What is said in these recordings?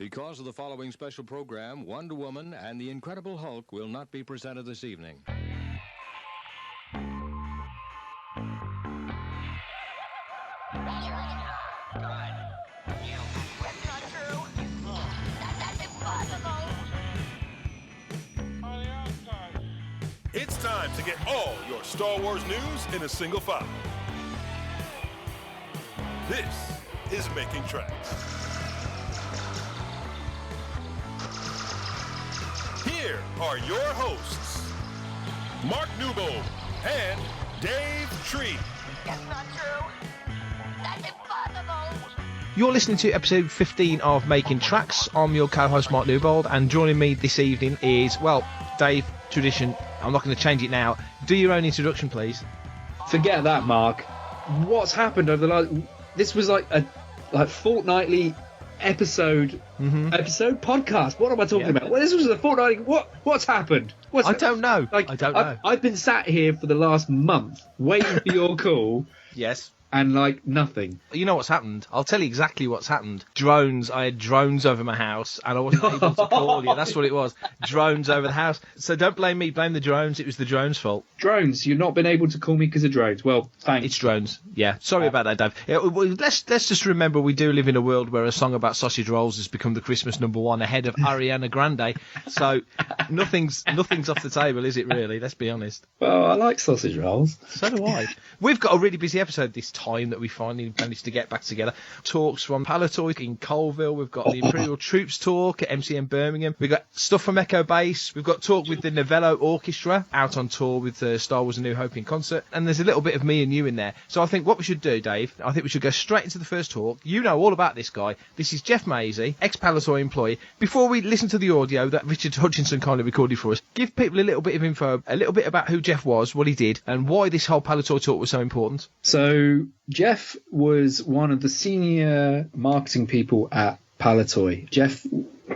Because of the following special program, Wonder Woman and the Incredible Hulk will not be presented this evening. It's time to get all your Star Wars news in a single file. This is Making Tracks. Here are your hosts, Mark Newbold and Dave Tree. That's not true. That's impossible. You're listening to episode 15 of Making Tracks. I'm your co-host Mark Newbold, and joining me this evening is, well, Dave, tradition, I'm not going to change it now. Do your own introduction, please. Forget that, Mark. What's happened over the last... This was like a fortnightly episode podcast. What am I talking about? Well, this was a fortnightly... What's happened? I don't know. I don't know. I've been sat here for the last month waiting for your call. Yes. And, nothing. You know what's happened? I'll tell you exactly what's happened. Drones. I had drones over my house, and I wasn't able to call you. That's what it was. Drones over the house. So don't blame me. Blame the drones. It was the drones' fault. Drones. You've not been able to call me because of drones. Well, thanks. It's drones. Yeah. Sorry about that, Dave. Yeah, let's just remember we do live in a world where a song about sausage rolls has become the Christmas #1 ahead of Ariana Grande. So nothing's off the table, is it really? Let's be honest. Well, I like sausage rolls. So do I. We've got a really busy episode this time that we finally managed to get back together. Talks from Palitoy in Coalville. We've got the Imperial Troops talk at MCM Birmingham. We've got stuff from Echo Base. We've got talk with the Novello Orchestra out on tour with Star Wars A New Hope in concert. And there's a little bit of me and you in there. So I think what we should do, Dave, I think we should go straight into the first talk. You know all about this guy. This is Geoff Maisey, ex-Palitoy employee. Before we listen to the audio that Richard Hutchinson kindly recorded for us, give people a little bit of info, a little bit about who Geoff was, what he did, and why this whole Palitoy talk was so important. So Geoff was one of the senior marketing people at Palitoy. Geoff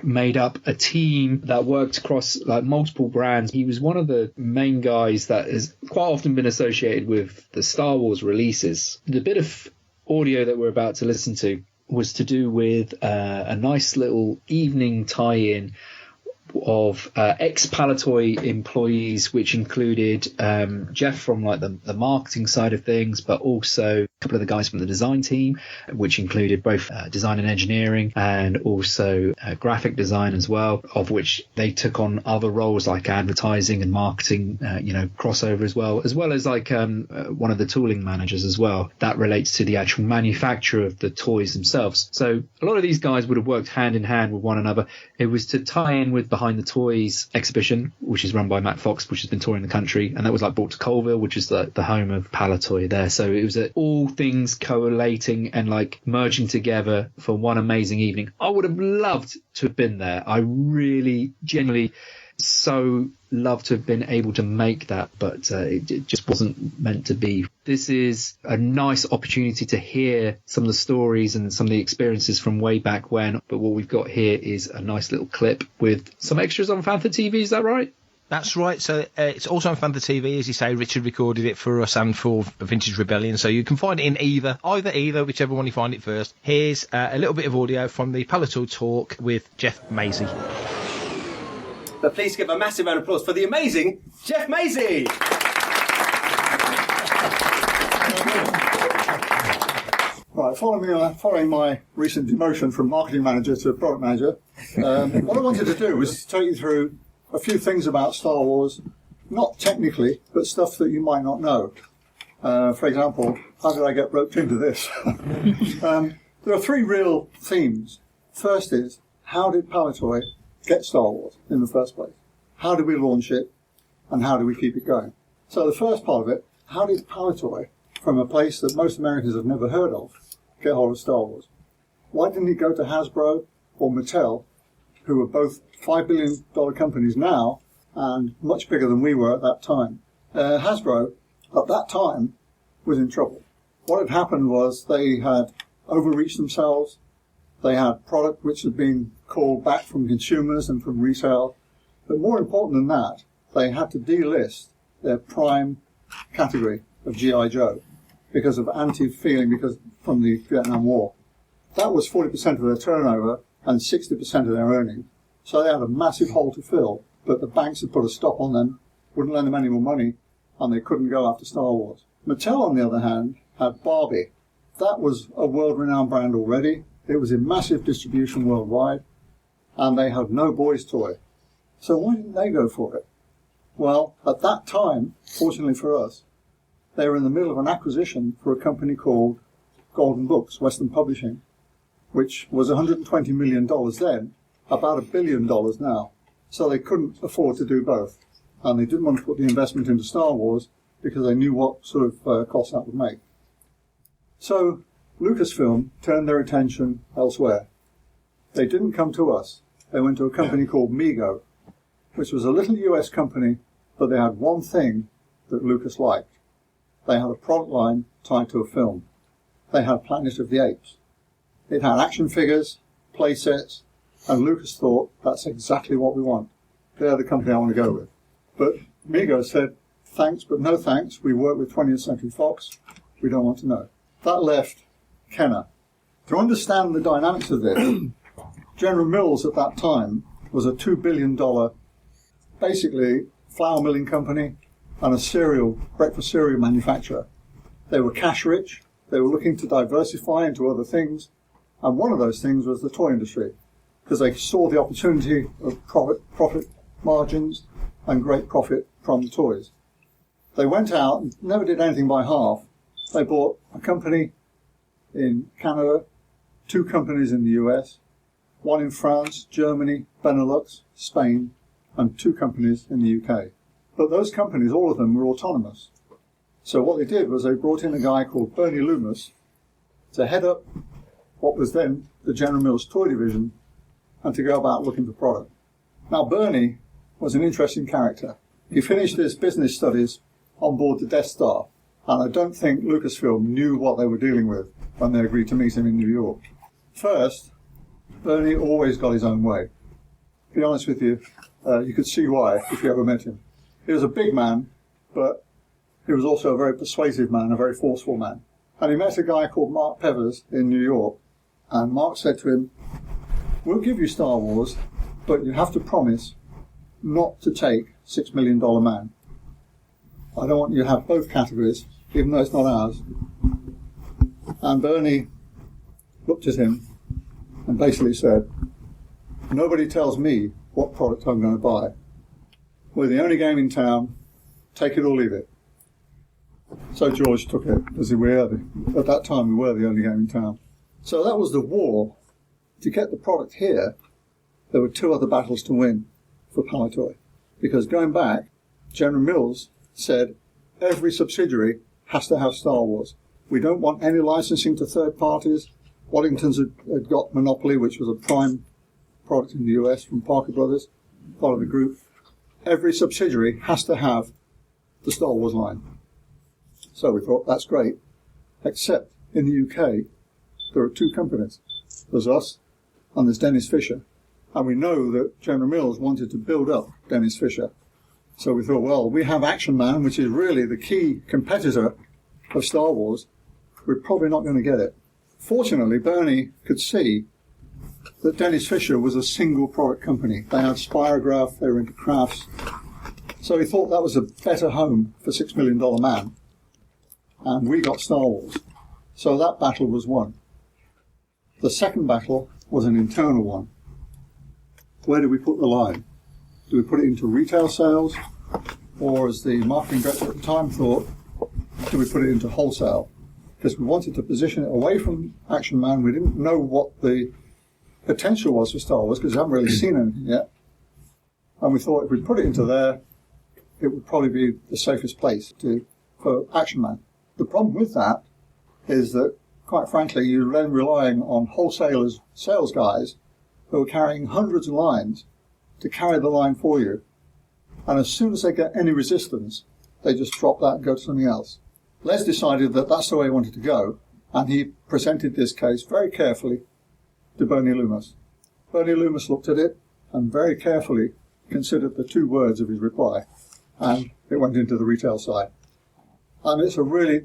made up a team that worked across multiple brands. He was one of the main guys that has quite often been associated with the Star Wars releases. The bit of audio that we're about to listen to was to do with a nice little evening tie-in of ex-Palitoy employees, which included Geoff from the marketing side of things, but also a couple of the guys from the design team, which included both design and engineering and also graphic design as well, of which they took on other roles like advertising and marketing, crossover as well as one of the tooling managers as well. That relates to the actual manufacture of the toys themselves. So a lot of these guys would have worked hand in hand with one another. It was to tie in with Behind the Toys exhibition, which is run by Matt Fox, which has been touring the country, and that was brought to Coalville, which is the home of Palitoy there. So it was all things collating and merging together for one amazing evening. I would have loved to have been there. I really genuinely so love to have been able to make that, but it just wasn't meant to be. This is a nice opportunity to hear some of the stories and some of the experiences from way back when, but what we've got here is a nice little clip with some extras on Fantha TV, is that right? That's right. So it's also on Fantha TV, as you say. Richard recorded it for us and for Vintage Rebellion, so you can find it in either, whichever one you find it first. Here's a little bit of audio from the Palitoy talk with Geoff Maisey. But please give a massive round of applause for the amazing Geoff Maisey! Right, following my recent demotion from marketing manager to product manager, what I wanted to do was take you through a few things about Star Wars, not technically, but stuff that you might not know. For example, how did I get roped into this? There are three real themes. First is, how did Palitoy get Star Wars in the first place? How did we launch it, and how do we keep it going? So the first part of it, how did Palitoy, from a place that most Americans have never heard of, get hold of Star Wars? Why didn't it go to Hasbro or Mattel, who are both $5 billion companies now and much bigger than we were at that time? Hasbro, at that time, was in trouble. What had happened was they had overreached themselves. They had product which had been called back from consumers and from retail. But more important than that, they had to delist their prime category of G.I. Joe because of anti-feeling from the Vietnam War. That was 40% of their turnover, and 60% of their earnings. So they had a massive hole to fill, but the banks had put a stop on them, wouldn't lend them any more money, and they couldn't go after Star Wars. Mattel, on the other hand, had Barbie. That was a world-renowned brand already. It was in massive distribution worldwide, and they had no boys' toy. So why didn't they go for it? Well, at that time, fortunately for us, they were in the middle of an acquisition for a company called Golden Books, Western Publishing, which was $120 million then, about $1 billion now. So they couldn't afford to do both. And they didn't want to put the investment into Star Wars because they knew what sort of cost that would make. So Lucasfilm turned their attention elsewhere. They didn't come to us. They went to a company called Mego, which was a little US company, but they had one thing that Lucas liked. They had a product line tied to a film. They had Planet of the Apes. It had action figures, play sets, and Lucas thought, that's exactly what we want. They're the company I want to go with. But Mego said, thanks, but no thanks. We work with 20th Century Fox. We don't want to know. That left Kenner. To understand the dynamics of this, General Mills at that time was a $2 billion, basically, flour milling company and a breakfast cereal manufacturer. They were cash rich. They were looking to diversify into other things. And one of those things was the toy industry, because they saw the opportunity of profit margins and great profit from the toys. They went out and never did anything by half. They bought a company in Canada, 2 companies in the US, 1 in France, Germany, Benelux, Spain, and 2 companies in the UK. But those companies, all of them, were autonomous. So what they did was they brought in a guy called Bernie Loomis to head up what was then the General Mills toy division and to go about looking for product. Now, Bernie was an interesting character. He finished his business studies on board the Death Star, and I don't think Lucasfilm knew what they were dealing with when they agreed to meet him in New York. First, Bernie always got his own way. To be honest with you, you could see why if you ever met him. He was a big man, but he was also a very persuasive man, a very forceful man. And he met a guy called Mark Pevers in New York, and Mark said to him, we'll give you Star Wars, but you have to promise not to take $6 million man. I don't want you to have both categories, even though it's not ours. And Bernie looked at him and basically said, nobody tells me what product I'm going to buy. We're the only game in town, take it or leave it. So George took it, because at that time we were the only game in town. So that was the war. To get the product here, there were 2 other battles to win for Palitoy. Because going back, General Mills said every subsidiary has to have Star Wars. We don't want any licensing to third parties. Waddington's had got Monopoly, which was a prime product in the US from Parker Brothers, part of the group. Every subsidiary has to have the Star Wars line. So we thought, that's great. Except in the UK, there are 2 companies. There's us and there's Dennis Fisher. And we know that General Mills wanted to build up Dennis Fisher. So we thought, well, we have Action Man, which is really the key competitor of Star Wars. We're probably not going to get it. Fortunately, Bernie could see that Dennis Fisher was a single product company. They had Spirograph, they were into crafts. So he thought that was a better home for $6 million man. And we got Star Wars. So that battle was won. The second battle was an internal one. Where do we put the line? Do we put it into retail sales? Or, as the marketing director at the time thought, do we put it into wholesale? Because we wanted to position it away from Action Man. We didn't know what the potential was for Star Wars, because we haven't really seen anything yet. And we thought if we put it into there, it would probably be the safest place for Action Man. The problem with that is that, quite frankly, you're then relying on wholesalers, sales guys, who are carrying hundreds of lines to carry the line for you. And as soon as they get any resistance, they just drop that and go to something else. Les decided that that's the way he wanted to go, and he presented this case very carefully to Bernie Loomis. Bernie Loomis looked at it and very carefully considered the 2 words of his reply, and it went into the retail side. And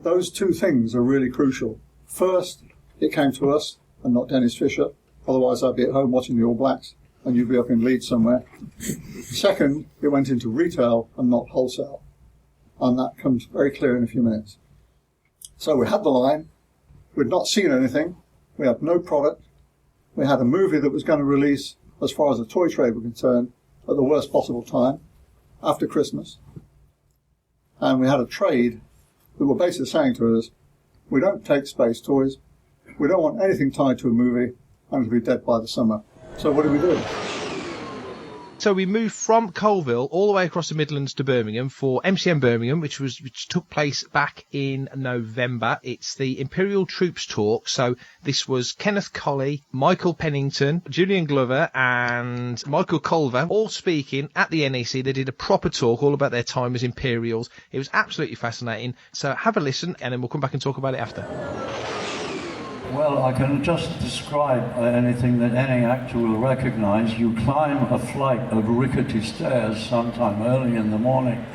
those 2 things are really crucial. First, it came to us and not Dennis Fisher. Otherwise, I'd be at home watching the All Blacks, and you'd be up in Leeds somewhere. Second, it went into retail and not wholesale. And that comes very clear in a few minutes. So we had the line. We'd not seen anything. We had no product. We had a movie that was going to release, as far as the toy trade were concerned, at the worst possible time, after Christmas. And we had a trade that were basically saying to us, we don't take space toys. We don't want anything tied to a movie, and it'll be dead by the summer. So what do we do? So we moved from Coalville all the way across the Midlands to Birmingham for MCM Birmingham, which took place back in November. It's the Imperial Troops talk. So this was Kenneth Colley, Michael Pennington, Julian Glover and Michael Culver all speaking at the NEC. They did a proper talk all about their time as Imperials. It was absolutely fascinating. So have a listen and then we'll come back and talk about it after. Well, I can just describe anything that any actor will recognise. You climb a flight of rickety stairs sometime early in the morning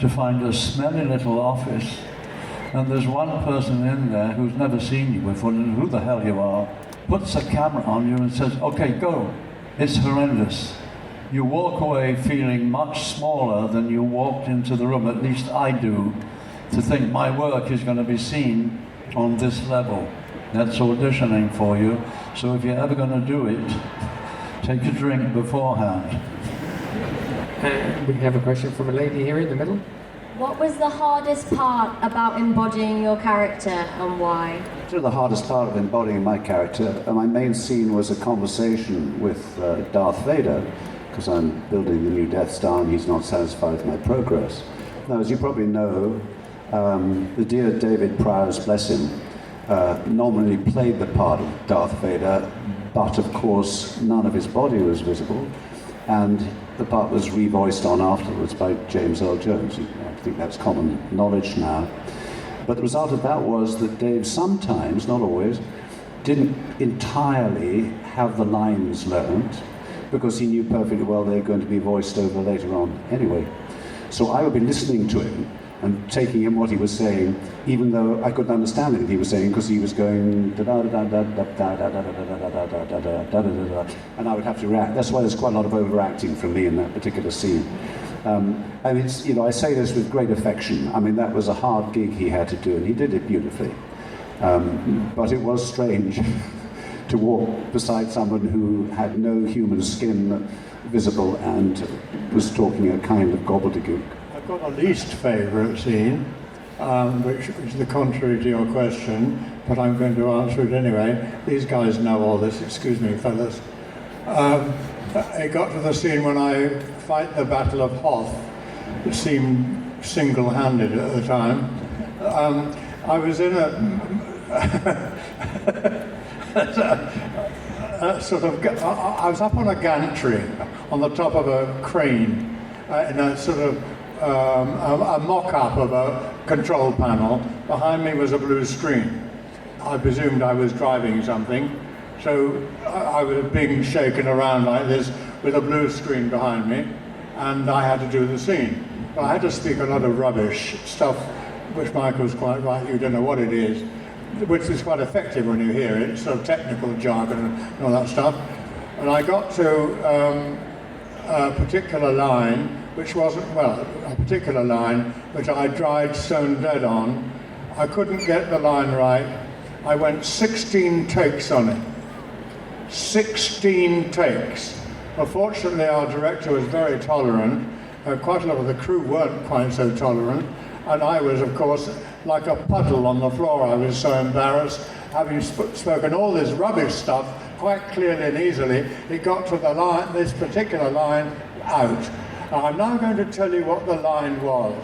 to find a smelly little office, and there's one person in there who's never seen you before, and who the hell you are, puts a camera on you and says, okay, go. It's horrendous. You walk away feeling much smaller than you walked into the room, at least I do, to think my work is going to be seen on this level. That's auditioning for you, so if you're ever going to do it, take a drink beforehand. We have a question from a lady here in the middle. What was the hardest part about embodying your character and why? The hardest part of embodying my character, my main scene was a conversation with Darth Vader, because I'm building the new Death Star and he's not satisfied with my progress. Now, as you probably know, the dear David Prowse, bless him, nominally played the part of Darth Vader, but of course none of his body was visible, and the part was revoiced on afterwards by James Earl Jones. I think that's common knowledge now. But the result of that was that Dave sometimes, not always, didn't entirely have the lines learned, because he knew perfectly well they were going to be voiced over later on anyway. So I would be listening to him and taking in what he was saying, even though I couldn't understand anything he was saying, because he was going da da da da da da da da da da da da da da da, and I would have to react. That's why there's quite a lot of overacting from me in that particular scene. And it's, you know, I say this with great affection. I mean, that was a hard gig he had to do, and he did it beautifully. But it was strange to walk beside someone who had no human skin visible and was talking a kind of gobbledygook. I've got a least favourite scene, which is the contrary to your question, but I'm going to answer it anyway. These guys know all this, excuse me, fellas. It got to the scene when I fight the Battle of Hoth. It seemed single-handed at the time. I was in a sort of, I was up on a gantry on the top of a crane in a sort of a mock-up of a control panel. Behind me was a blue screen. I presumed I was driving something, so I was being shaken around like this with a blue screen behind me, and I had to do the scene. But I had to speak a lot of rubbish stuff, which Michael's quite right, you don't know what it is, which is quite effective when you hear it, sort of technical jargon and all that stuff. And I got to a particular line, which wasn't, well, a particular line which I tried stone dead on. I couldn't get the line right. I went 16 takes on it. 16 takes. Well, fortunately, our director was very tolerant. Quite a lot of the crew weren't quite so tolerant. And I was, of course, like a puddle on the floor. I was so embarrassed, having spoken all this rubbish stuff quite clearly and easily. It got to the line, this particular line, out. I'm now going to tell you what the line was,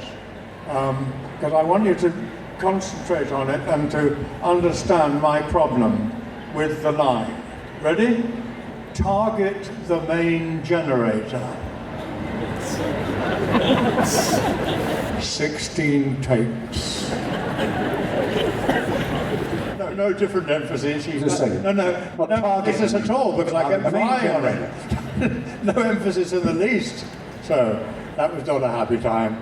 because I want you to concentrate on it and to understand my problem with the line. Ready? Target the main generator. 16 takes. No different emphasis. Just a second. No emphasis at all, because I kept trying on it. No emphasis in the least. So that was not a happy time.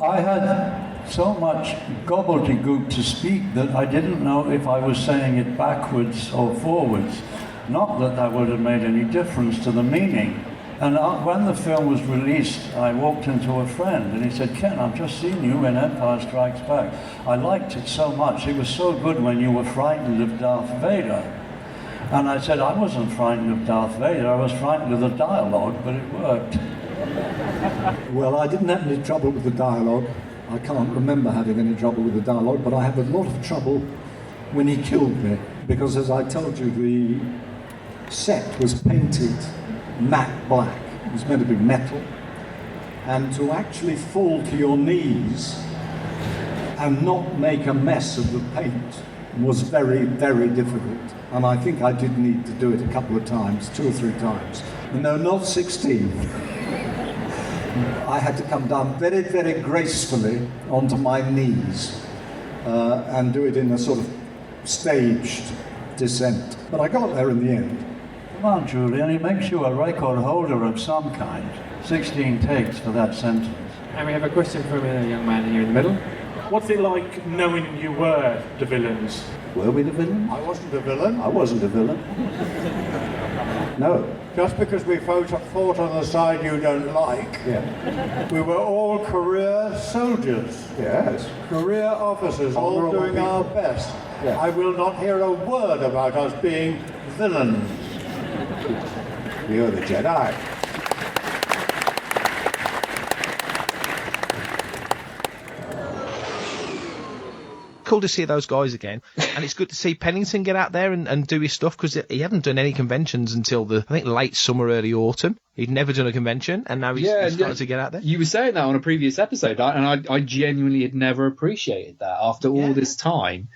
I had so much gobbledygook to speak that I didn't know if I was saying it backwards or forwards. Not that that would have made any difference to the meaning. And when the film was released, I walked into a friend and he said, Ken, I've just seen you in Empire Strikes Back. I liked it so much. It was so good when you were frightened of Darth Vader. And I said, I wasn't frightened of Darth Vader. I was frightened of the dialogue, but it worked. Well, I didn't have any trouble with the dialogue. I can't remember having any trouble with the dialogue, but I had a lot of trouble when he killed me. Because as I told you, the set was painted matte black. It was meant to be metal. And to actually fall to your knees and not make a mess of the paint was very, very difficult. And I think I did need to do it a couple of times, 2 or 3 times. No, not 16. I had to come down very, very gracefully onto my knees and do it in a sort of staged descent. But I got there in the end. Come on, Julian, it makes you a record holder of some kind. 16 takes for that sentence. And we have a question from a young man here in the middle. What's it like knowing you were the villains? Were we the villains? I wasn't a villain. I wasn't a villain. No. Just because we fought on the side you don't like, we were all career soldiers. Yes. Career officers, all doing our best. Yeah. I will not hear a word about us being villains. You're the Jedi. Cool to see those guys again, and it's good to see Pennington get out there and do his stuff, because he hadn't done any conventions until I think late summer, early autumn. He'd never done a convention, and now he's starting to get out there. You were saying that on a previous episode, and I genuinely had never appreciated that after all this time.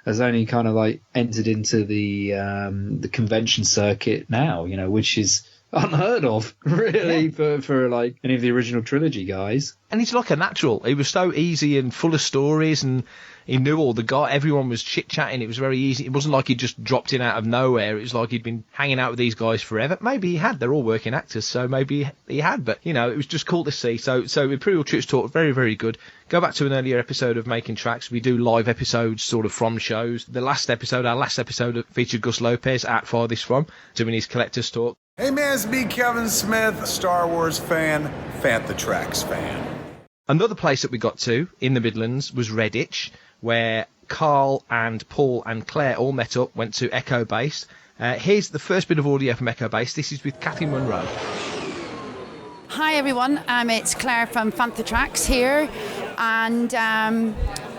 Has only kind of like entered into the convention circuit now, you know, which is unheard of, really, for like any of the original trilogy guys. And he's like a natural. He was so easy and full of stories, and he knew all the guy. Everyone was chit-chatting. It was very easy. It wasn't like he just dropped in out of nowhere. It was like he'd been hanging out with these guys forever. Maybe he had. They're all working actors, so maybe he had. But, you know, it was just cool to see. So Imperial Troops Talk, very, very good. Go back to an earlier episode of Making Tracks. We do live episodes sort of from shows. Our last episode featured Gus Lopez at Farthest From, doing his collector's talk. Hey man, it's me, Kevin Smith, Star Wars fan, Fantha Tracks fan. Another place that we got to in the Midlands was Redditch, where Carl and Paul and Claire all met up, went to Echo Base. Here's the first bit of audio from Echo Base. This is with Cathy Munroe. Hi everyone, it's Claire from Fantha Tracks here, and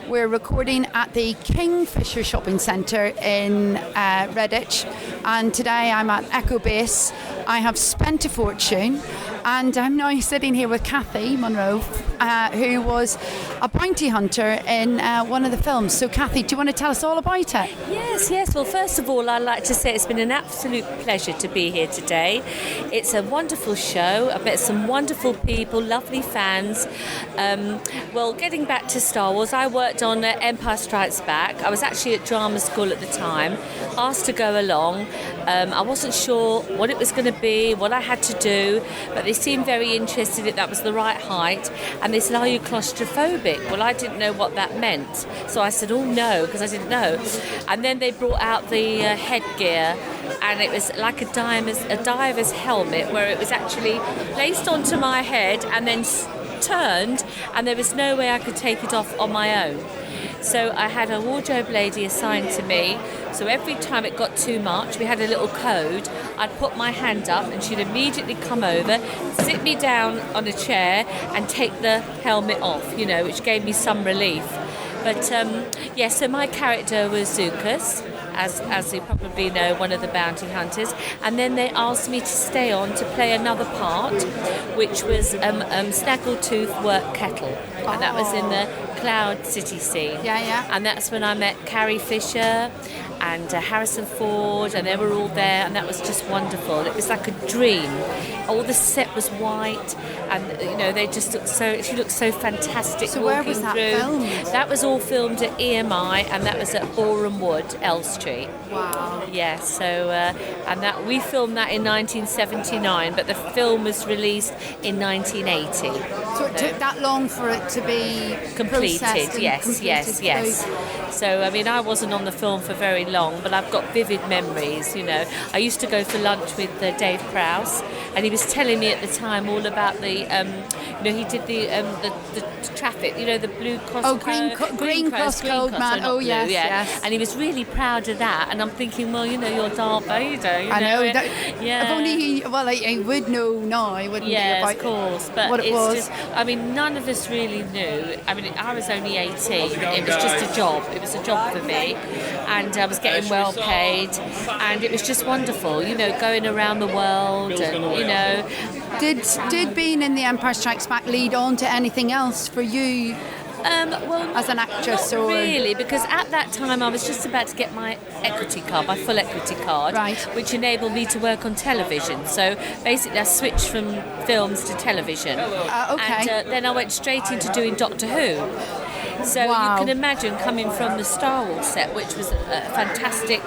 we're recording at the Kingfisher Shopping Centre in Redditch, and today I'm at Echo Base. I have spent a fortune, and I'm now sitting here with Cathy Munroe, who was a bounty hunter in one of the films. So Cathy, do you want to tell us all about it? Yes. Well, first of all, I'd like to say it's been an absolute pleasure to be here today. It's a wonderful show. I've met some wonderful people, lovely fans. Well, getting back to Star Wars, I worked on Empire Strikes Back. I was actually at drama school at the time, asked to go along. I wasn't sure what it was going to be, what I had to do, but they seemed very interested that that was the right height, and they said, are you claustrophobic? Well, I didn't know what that meant, so I said, oh no, because I didn't know. And then they brought out the headgear, and it was like a diver's helmet, where it was actually placed onto my head and then turned, and there was no way I could take it off on my own. So I had a wardrobe lady assigned to me, so every time it got too much, we had a little code. I'd put my hand up and she'd immediately come over, sit me down on a chair and take the helmet off, you know, which gave me some relief. But so my character was Zukas, as you probably know, one of the bounty hunters, and then they asked me to stay on to play another part, which was Snaggletooth Work Kettle, and that was in the Cloud City scene. Yeah. And that's when I met Carrie Fisher and Harrison Ford, and they were all there, and that was just wonderful. It was like a dream. All the set was white, and you know, they just looked so. She looked so fantastic. So where was that filmed? That was all filmed at EMI, and that was at Boreham Wood, Elstree. Wow. Yeah. So and that we filmed that in 1979, but the film was released in 1980. So it took that long for it to be completed. Yes. So I mean, I wasn't on the film for very long, but I've got vivid memories. You know, I used to go for lunch with Dave Prowse, and he was telling me at the time all about the, you know, he did the traffic. You know, the blue cross. Oh, green cross code man. Oh yes, yes. And he was really proud of that. And I'm thinking, well, you know, you're Darth Vader. You I know. Yeah. If only he would know now, wouldn't he? Yes, of course. But what it was. Just, I mean, none of us really knew. I mean, I was only 18. It was just a job. It was a job for me, and I was getting well paid, and it was just wonderful. You know, going around the world, and you know. Did being in The Empire Strikes Back lead on to anything else for you? Well, as an actress, not or really, because at that time I was just about to get my equity card, my full equity card, which enabled me to work on television. So basically, I switched from films to television, okay. And then I went straight into doing Doctor Who. So you can imagine coming from the Star Wars set, which was a fantastic,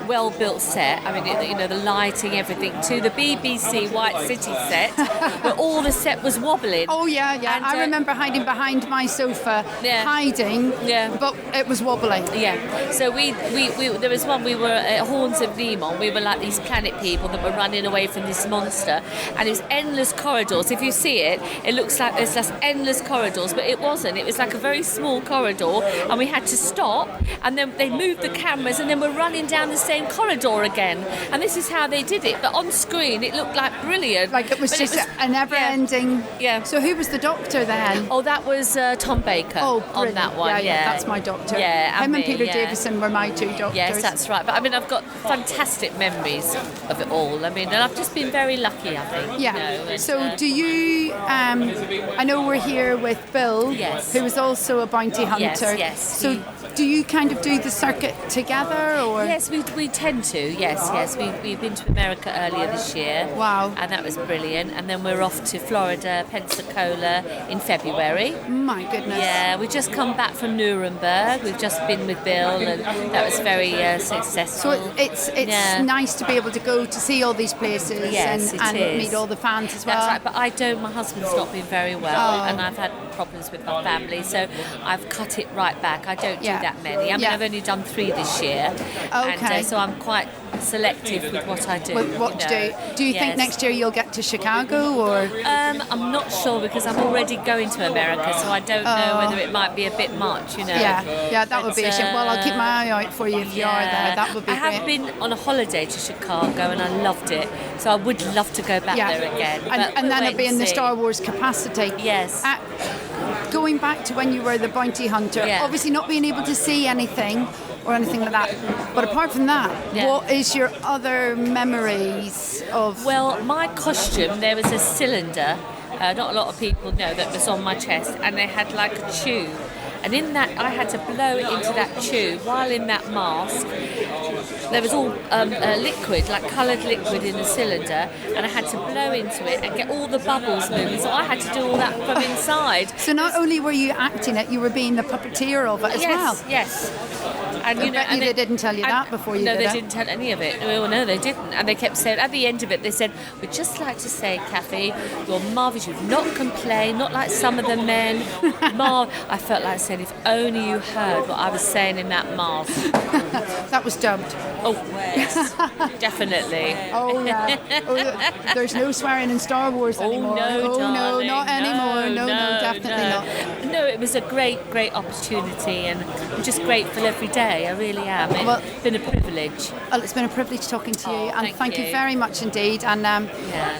well-built set. I mean, you know, the lighting, everything, to the BBC White City set, where all the set was wobbling. Oh yeah. And, I remember hiding behind my sofa, hiding. But it was wobbling. Yeah. So we there was one. We were at Horns of Nimon. We were like these planet people that were running away from this monster, and it was endless corridors. If you see it, it looks like there's just endless corridors, but it wasn't. It was like a very small corridor, and we had to stop, and then they moved the cameras, and then we're running down the same corridor again, and this is how they did it. But on screen it looked like brilliant, like it was a never-ending. Yeah. So who was the Doctor then? Oh, that was Tom Baker. Oh, on that one. Yeah, that's my Doctor. Yeah, him and Peter Davison were my two Doctors. Yes, that's right. But I mean, I've got fantastic memories of it all. I mean, and I've just been very lucky, I think. Yeah. You know, so do you? I know we're here with Bill, who is also a bounty hunter. Yes. So do you kind of do the circuit together, or? Yes, we tend to. Yes. We've been to America earlier this year. Wow. And that was brilliant. And then we're off to Florida, Pensacola in February. My goodness. Yeah, we've just come back from Nuremberg. We've just been with Bill, and that was very successful. So it's nice to be able to go to see all these places and meet all the fans as well. That's right, but I don't. My husband's not been very well, and I've had problems with my family, so I've cut it right back. I don't do that many. I mean, I've only done 3 this year, and so I'm quite selective with what I do. With what to do. Do you think next year you'll get to Chicago, or? I'm not sure, because I'm already going to America, so I don't know whether it might be a bit much, you know. Yeah, that would be a shame. Well, I'll keep my eye out for you if you are there. That would be great. I have been on a holiday to Chicago, and I loved it, so I would love to go back there again. And then it'll be in the Star Wars capacity. Yes. Going back to when you were the bounty hunter, obviously not being able to see anything or anything like that, but apart from that, what is your other memories of? Well, my costume, there was a cylinder, not a lot of people know, that was on my chest, and they had like a tube, and in that I had to blow into that tube while in that mask. There was all liquid, like coloured liquid in the cylinder, and I had to blow into it and get all the bubbles moving, so I had to do all that from inside. So not only were you acting it, you were being the puppeteer of it as well. Yes. And you know, they didn't tell you that before you did it. No, they didn't tell any of it. Well, no, they didn't. And they kept saying, at the end of it, they said, we'd just like to say, Cathy, you're marvellous. You've not complained, not like some of the men. I felt like saying, if only you heard what I was saying in that mask. That was dubbed. Oh, yes, definitely. Oh, yeah. There's no swearing in Star Wars anymore. No, no, not anymore. No, definitely not. No, it was a great opportunity, and I'm just grateful every day. I really am. It's been a privilege. Well, it's been a privilege talking to you, and thank you very much indeed. And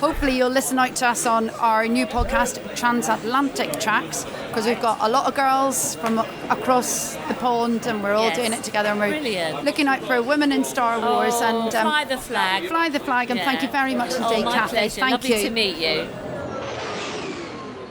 hopefully you'll listen out to us on our new podcast, Transatlantic Tracks, because we've got a lot of girls from across the pond, and we're all doing it together, and we're looking out for women in Star Wars. And fly the flag. Fly the flag, and thank you very much indeed, my Cathy. Pleasure. Thank Lovely you. to meet you.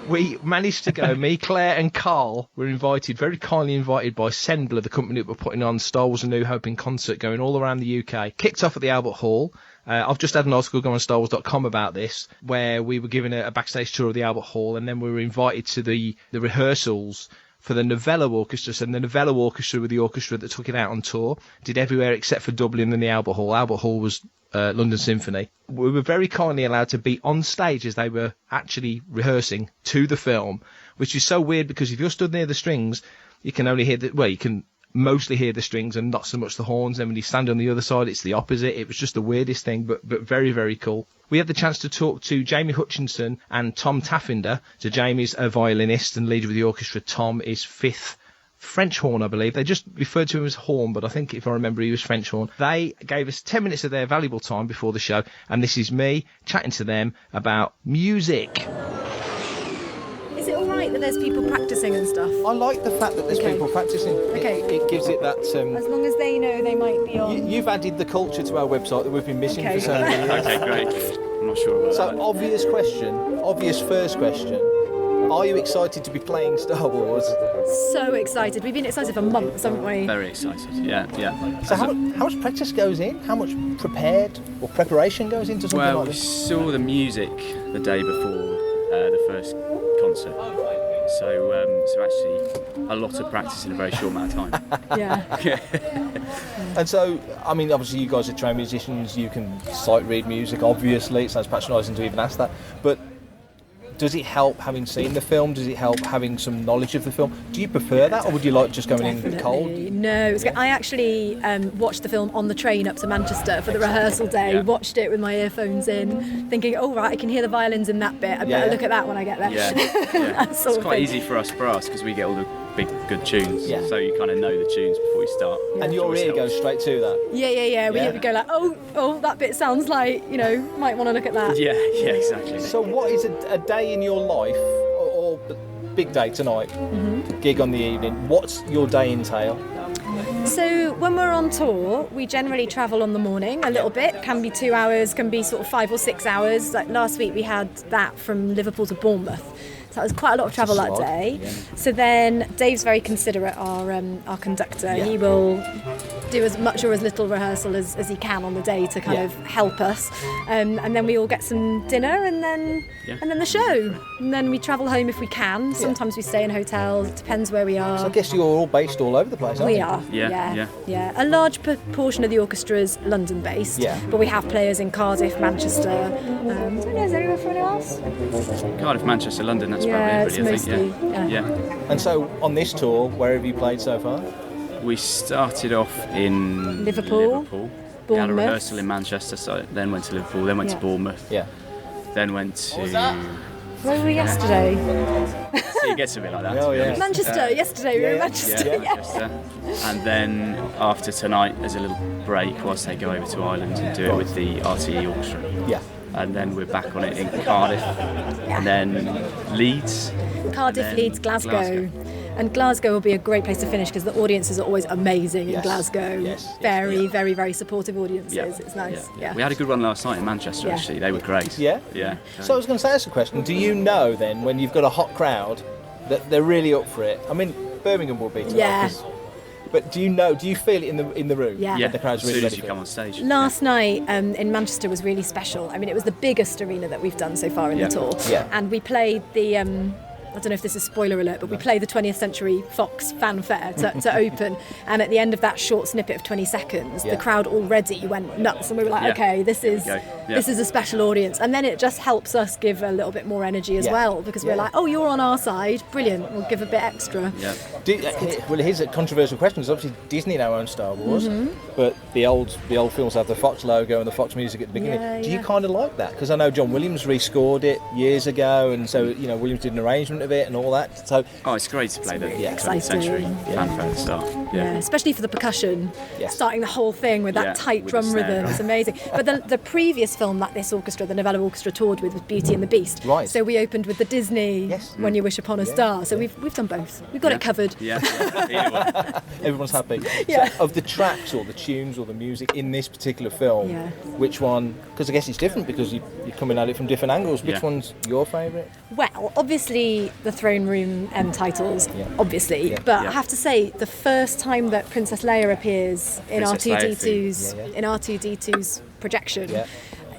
We managed to go. Me, Claire, and Carl were invited, very kindly invited by Sendler, the company that were putting on Star Wars: A New Hope in concert, going all around the UK. Kicked off at the Albert Hall. I've just had an article go on StarWars.com about this, where we were given a backstage tour of the Albert Hall, and then we were invited to the rehearsals for the Novello Orchestra. So the Novello Orchestra were the orchestra that took it out on tour, did everywhere except for Dublin and the Albert Hall. Albert Hall was London Symphony. We were very kindly allowed to be on stage as they were actually rehearsing to the film, which is so weird because if you're stood near the strings, you can only hear you can mostly hear the strings and not so much the horns. And when you stand on the other side, it's the opposite. It was just the weirdest thing, but very, very cool. We had the chance to talk to Jamie Hutchinson and Tom Taffinder. So Jamie's a violinist and leader of the orchestra. Tom is fifth French horn, I believe. They just referred to him as horn, but I think if I remember, he was French horn. They gave us 10 minutes of their valuable time before the show, and this is me chatting to them about music. Is it all right that there's people practicing and stuff? I like the fact that there's people practicing. Okay. It gives it that... as long as they know they might be on... You've added the culture to our website that we've been missing for so many years. Okay, great. I'm not sure about that. So, obvious first question. Are you excited to be playing Star Wars? So excited. We've been excited for months, haven't we? Very excited, yeah. So how much practice goes in? How much preparation goes into something like this? We saw the music the day before the first concert. So actually a lot of practice in a very short amount of time. Yeah. And so, I mean, obviously you guys are trained musicians, you can sight read music, obviously. It sounds patronising to even ask that. But does it help having seen the film? Does it help having some knowledge of the film? Do you prefer that, or would you like just going in cold? No, it was good. I actually watched the film on the train up to Manchester for the rehearsal day, watched it with my earphones in, thinking, oh right, I can hear the violins in that bit, I better look at that when I get there. It's quite easy for us because we get all the big good tunes, so you kind of know the tunes before you start. And your ear goes straight to that? Yeah. We go like, oh, that bit sounds like, might want to look at that. Yeah, exactly. So what is a day in your life, or big day tonight, gig on the evening, what's your day entail? So when we're on tour, we generally travel on the morning a little bit, can be 2 hours, can be sort of 5 or 6 hours. Like last week we had that from Liverpool to Bournemouth. So that was quite a lot of travel that day. Yeah. So then Dave's very considerate, our conductor. Yeah. He will do as much or as little rehearsal as he can on the day to kind of help us. And then we all get some dinner and then the show. And then we travel home if we can. Sometimes we stay in hotels. It depends where we are. So I guess you're all based all over the place, aren't you? We are. Yeah. A large proportion of the orchestra is London-based. Yeah. But we have players in Cardiff, Manchester. Is there anywhere for anyone else? Cardiff, Manchester, London. That's probably everybody, it's mostly, I think. Yeah. And so on this tour, where have you played so far? We started off in Liverpool. We had a rehearsal in Manchester, so then went to Liverpool, then went to Bournemouth. Yeah. Then went to... Where were we yesterday? So it gets a bit like that. Oh, yeah. Manchester. Yesterday we were in Manchester. Manchester. And then after tonight, there's a little break whilst they go over to Ireland and do it with the RTE Orchestra. Yeah. And then we're back on it in Cardiff, and then Leeds. Cardiff, Leeds, Glasgow. And Glasgow will be a great place to finish because the audiences are always amazing in Glasgow. Very, very supportive audiences. Yeah. It's nice. Yeah. We had a good one last night in Manchester, actually. They were great. Yeah? Yeah. So I was going to ask a question. Do you know then, when you've got a hot crowd, that they're really up for it? I mean, Birmingham will be tonight. Yeah. But do you feel it in the room? Yeah. The crowd's really as soon as you come on stage. Last night in Manchester was really special. I mean, it was the biggest arena that we've done so far in the tour. Yeah. And we played the... I don't know if this is spoiler alert, but we played the 20th Century Fox fanfare to open, and at the end of that short snippet of 20 seconds, the crowd already went nuts, and we were like, okay, this is a special audience, and then it just helps us give a little bit more energy as well, because we're like, oh, you're on our side, brilliant, we'll give a bit extra. Yeah. Well, here's a controversial question, because obviously Disney now owns Star Wars, but the old films have the Fox logo and the Fox music at the beginning. Do you kind of like that? Because I know John Williams rescored it years ago, and so Williams did an arrangement front of it and all that. So it's great to play the really 20th century fanfare at the start. Yeah, especially for the percussion, starting the whole thing with that tight with drum the snare. rhythm. It's amazing. But the previous film that this orchestra, the Novella Orchestra, toured with was Beauty and the Beast. Right. So we opened with the Disney When You Wish Upon a Star. So we've done both. We've got it covered. Yeah. Everyone's happy. Yeah. So, of the tracks or the tunes or the music in this particular film, which one? Because I guess it's different because you're coming at it from different angles. Which one's your favourite? Well, obviously the Throne Room obviously. But I have to say, the first time that Princess Leia appears in R2D2's projection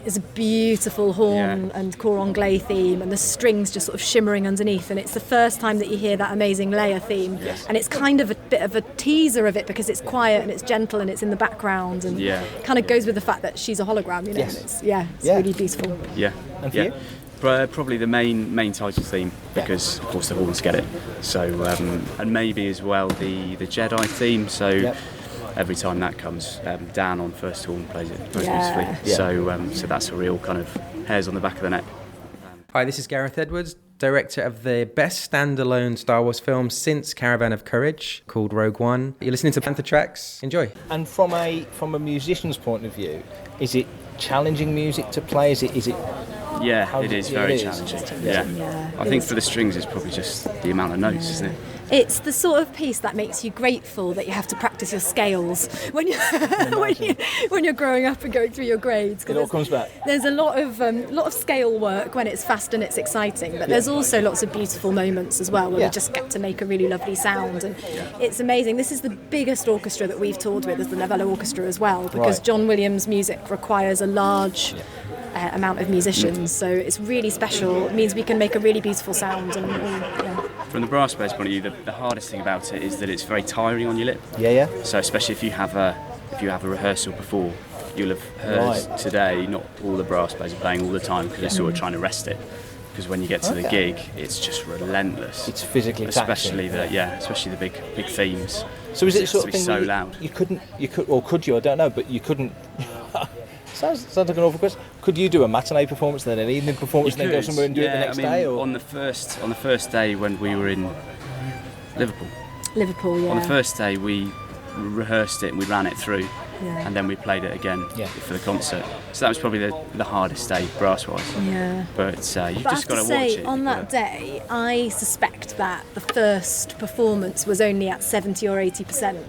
is a beautiful horn and cor anglais theme, and the strings just sort of shimmering underneath, and it's the first time that you hear that amazing Leia theme, and it's kind of a bit of a teaser of it because it's quiet and it's gentle and it's in the background, and kind of goes with the fact that she's a hologram, you know. And it's really beautiful. And for you? Probably the main title theme, because of course the horns get it. So and maybe as well the Jedi theme. So every time that comes, Dan on first horn plays it very beautifully. So that's a real kind of hairs on the back of the neck. Hi, this is Gareth Edwards, director of the best standalone Star Wars film since Caravan of Courage, called Rogue One. You're listening to Fantha Tracks. Enjoy. And from a musician's point of view, is it challenging music to play? Is it? Yeah, it is very challenging. Yeah. I think for the strings, it's probably just the amount of notes, isn't it? It's the sort of piece that makes you grateful that you have to practice your scales when you're growing up and going through your grades. It all comes back. There's a lot of scale work when it's fast and it's exciting, but there's also lots of beautiful moments as well where we just get to make a really lovely sound, and it's amazing. This is the biggest orchestra that we've toured with, as the Novella Orchestra as well, because John Williams' music requires a large amount of musicians, so it's really special. It means we can make a really beautiful sound. And from the brass player's point of view, the hardest thing about it is that it's very tiring on your lip. So especially if you have a rehearsal before, you'll have heard today not all the brass players are playing all the time because they're sort of trying to rest it. Because when you get to the gig, it's just relentless. It's physically especially taxing. Especially the big themes. So is it sort of thing so loud? Could you? I don't know, but you couldn't. Sounds like an awful question. Could you do a matinee performance, then an evening performance, and then go somewhere and do it the next day? Or? On the first day when we were in Liverpool, on the first day we rehearsed it and we ran it through, and then we played it again for the concert. So that was probably the hardest day brass-wise. But you've just got to watch it. On that day, I suspect that the first performance was only at 70 or 80%.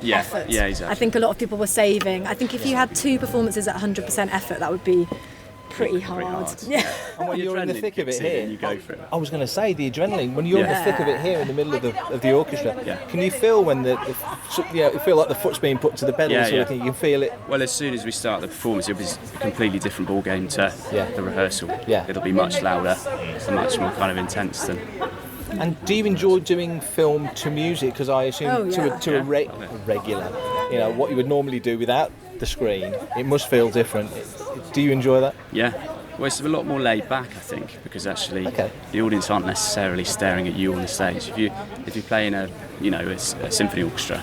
Effort. Yeah, exactly. I think a lot of people were saving. I think if you had two performances at 100% effort, that would be pretty hard. Yeah. And when you're in the thick of it here, you go for it. I was going to say the adrenaline. When you're in the thick of it here, in the middle of the orchestra, can you feel when you feel like the foot's being put to the pedal? You can feel it. Well, as soon as we start the performance, it'll be a completely different ball game to the rehearsal. It'll be much louder and much more kind of intense than. And do you enjoy doing film to music? Because I assume to a regular, what you would normally do without the screen, it must feel different. Do you enjoy that? Yeah. Well, it's a lot more laid back, I think, because actually the audience aren't necessarily staring at you on the stage. If you're playing a symphony orchestra,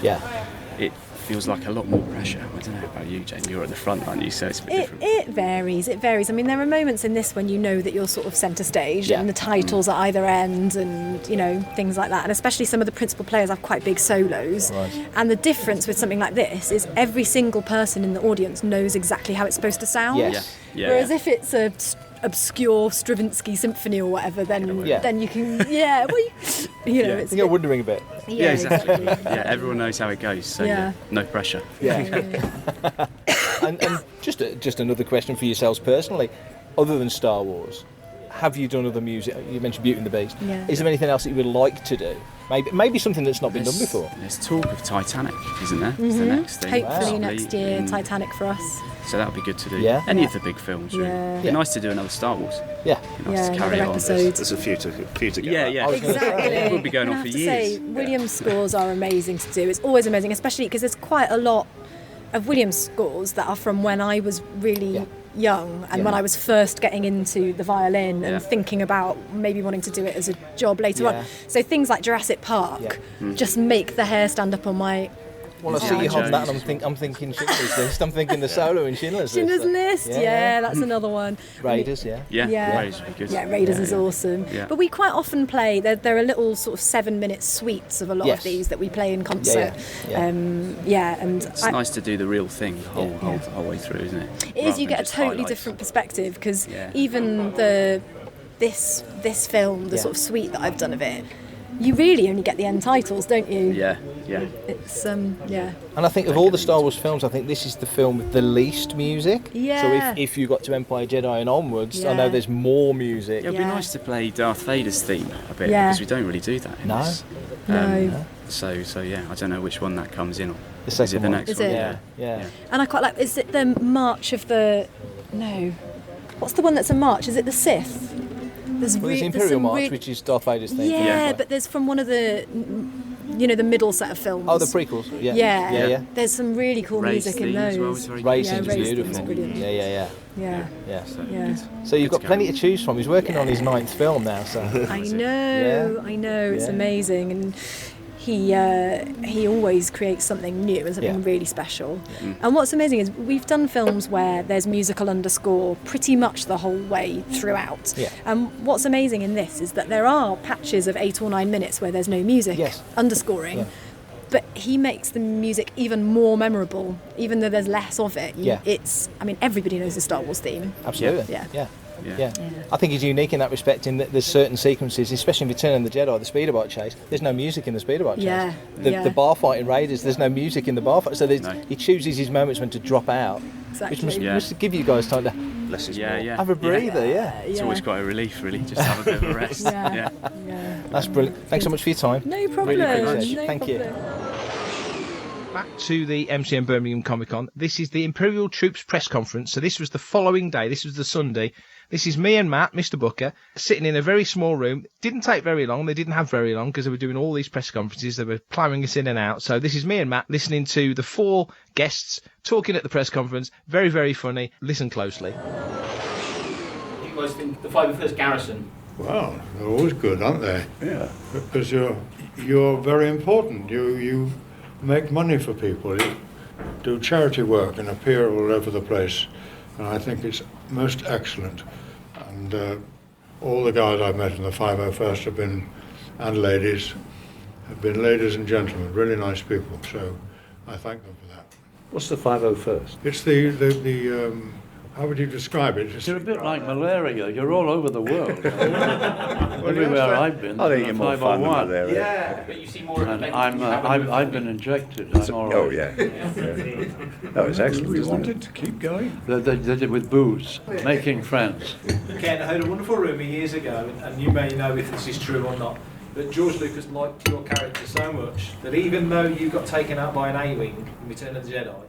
it feels like a lot more pressure. I don't know about you, Jane. You're at the front, aren't you? So it's a bit different. It varies. I mean, there are moments in this when you know that you're sort of centre stage and the titles at either end, and things like that. And especially some of the principal players have quite big solos. Right. And the difference with something like this is every single person in the audience knows exactly how it's supposed to sound. Whereas if it's a obscure Stravinsky symphony or whatever, then you can it's you're wondering a bit. Yeah, exactly. Everyone knows how it goes, so no pressure. And just another question for yourselves personally, other than Star Wars, have you done other music? You mentioned Beauty and the Beast. Is there anything else that you would like to do? Maybe something that's not been done before. There's talk of Titanic, isn't there? It's the next thing. Hopefully next year, Titanic for us. So that would be good to do. Any of the big films, really. It'd be nice to do another Star Wars. Nice to carry on. There's a few to get. Yeah. Exactly. We'll be going on for years. Williams' scores are amazing to do. It's always amazing, especially because there's quite a lot of Williams scores that are from when I was really young and when I was first getting into the violin and thinking about maybe wanting to do it as a job later on. So things like Jurassic Park just make the hair stand up on my Well, I see you holding that, and I'm thinking Schindler's List. I'm thinking the solo in Schindler's List. Schindler's List, yeah, that's another one. Raiders, Yeah, Raiders would be good. Yeah, Raiders is awesome. Yeah. But we quite often play, there are little sort of 7-minute suites of a lot of these that we play in concert. And it's nice to do the real thing the whole way through, isn't it? It is, you get a totally different perspective, because even this film, the sort of suite that I've done of it, you really only get the end titles, don't you? Yeah. It's yeah. And I think of all the Star Wars films, I think this is the film with the least music. Yeah. So if you got to Empire Jedi and onwards, I know there's more music. It'd be nice to play Darth Vader's theme a bit, because we don't really do that in this. No. So yeah, I don't know which one that comes in on. The second is it the one. next Is one? it? Yeah. And I quite like, is it the March of the... No. What's the one that's a march? Is it the Sith? There's the Imperial March, which is Darth Vader's theme. Yeah, but there's from one of the, the middle set of films. Oh, the prequels. Yeah. Yeah. There's some really cool music in those. Ray's theme's beautiful. Brilliant. Yeah. Yeah. So you've got plenty to choose from. He's working on his 9th film now. So I know. It's amazing, and he always creates something new and something really special. And what's amazing is we've done films where there's musical underscore pretty much the whole way throughout. And what's amazing in this is that there are patches of 8 or 9 minutes where there's no music underscoring. But he makes the music even more memorable, even though there's less of it. Everybody knows the Star Wars theme. Absolutely. Yeah. I think he's unique in that respect, in that there's certain sequences, especially in Return of the Jedi, the speeder bike chase, there's no music in the speeder bike chase. The bar fight in Raiders, there's no music in the bar fight, so he chooses his moments when to drop out, which must give you guys time to have a breather. It's always quite a relief, really, just have a bit of a rest. That's brilliant. Thanks so much for your time. No problem. Really appreciate it. Thank you. Back to the MCM Birmingham Comic Con. This is the Imperial Troops press conference. So this was the following day. This was the Sunday. This is me and Matt, Mr. Booker, sitting in a very small room. Didn't take very long. They didn't have very long because they were doing all these press conferences. They were ploughing us in and out. So this is me and Matt listening to the 4 guests talking at the press conference. Very, very funny. Listen closely. You guys think the 501st Garrison? Well, they're always good, aren't they? Yeah. Because you're very important. You make money for people. You do charity work and appear all over the place. And I think it's most excellent. And all the guys I've met in the 501st have been, and ladies, have been ladies and gentlemen, really nice people. So I thank them for that. What's the 501st? It's the how would you describe it? You're a bit like malaria. You're all over the world. Everywhere I've been. I think you're more fun than malaria. Yeah, but you see more of and I've been injected. I'm all right. Oh, yeah. That was excellent. We wanted to keep going. They did it with booze, making friends. Ken, I heard a wonderful rumour years ago, and you may know if this is true or not, that George Lucas liked your character so much that even though you got taken out by an A-Wing in Return of the Jedi,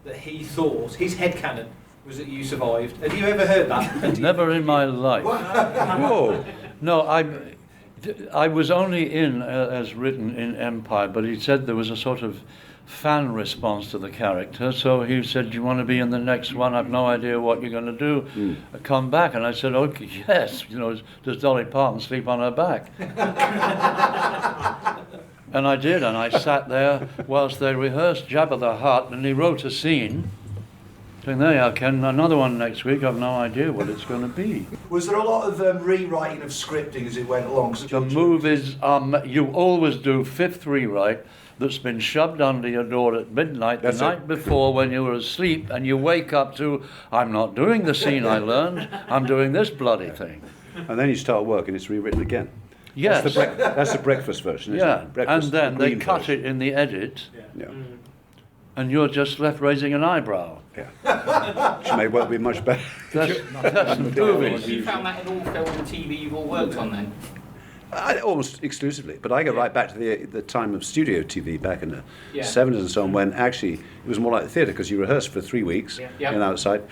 that he thought, his headcanon was that you survived. Have you ever heard that? Never in my life. Whoa. No, I was only in, as written in Empire, but he said there was a sort of fan response to the character, so he said, do you want to be in the next one? I've no idea what you're going to do. Come back. And I said, okay, yes. Does Dolly Parton sleep on her back? And I did, and I sat there whilst they rehearsed Jabba the Hutt, and he wrote a scene, saying, there you are, Ken, another one next week. I've no idea what it's going to be. Was there a lot of rewriting of scripting as it went along? The movies, you always do 5th rewrite that's been shoved under your door at midnight the night before when you were asleep, and you wake up to, I'm not doing the scene I learned, I'm doing this bloody thing. And then you start work and it's rewritten again. Yes. That's the breakfast version, isn't it? Breakfast, and then they cut it in the edit. Yeah. And you're just left raising an eyebrow. Yeah. Which may well be much better. That's movies. You found that in all film and TV you've all worked on then? Almost exclusively, but I go right back to the time of studio TV back in the 70s and so on, when actually it was more like the theatre, because you rehearsed for 3 weeks in outside,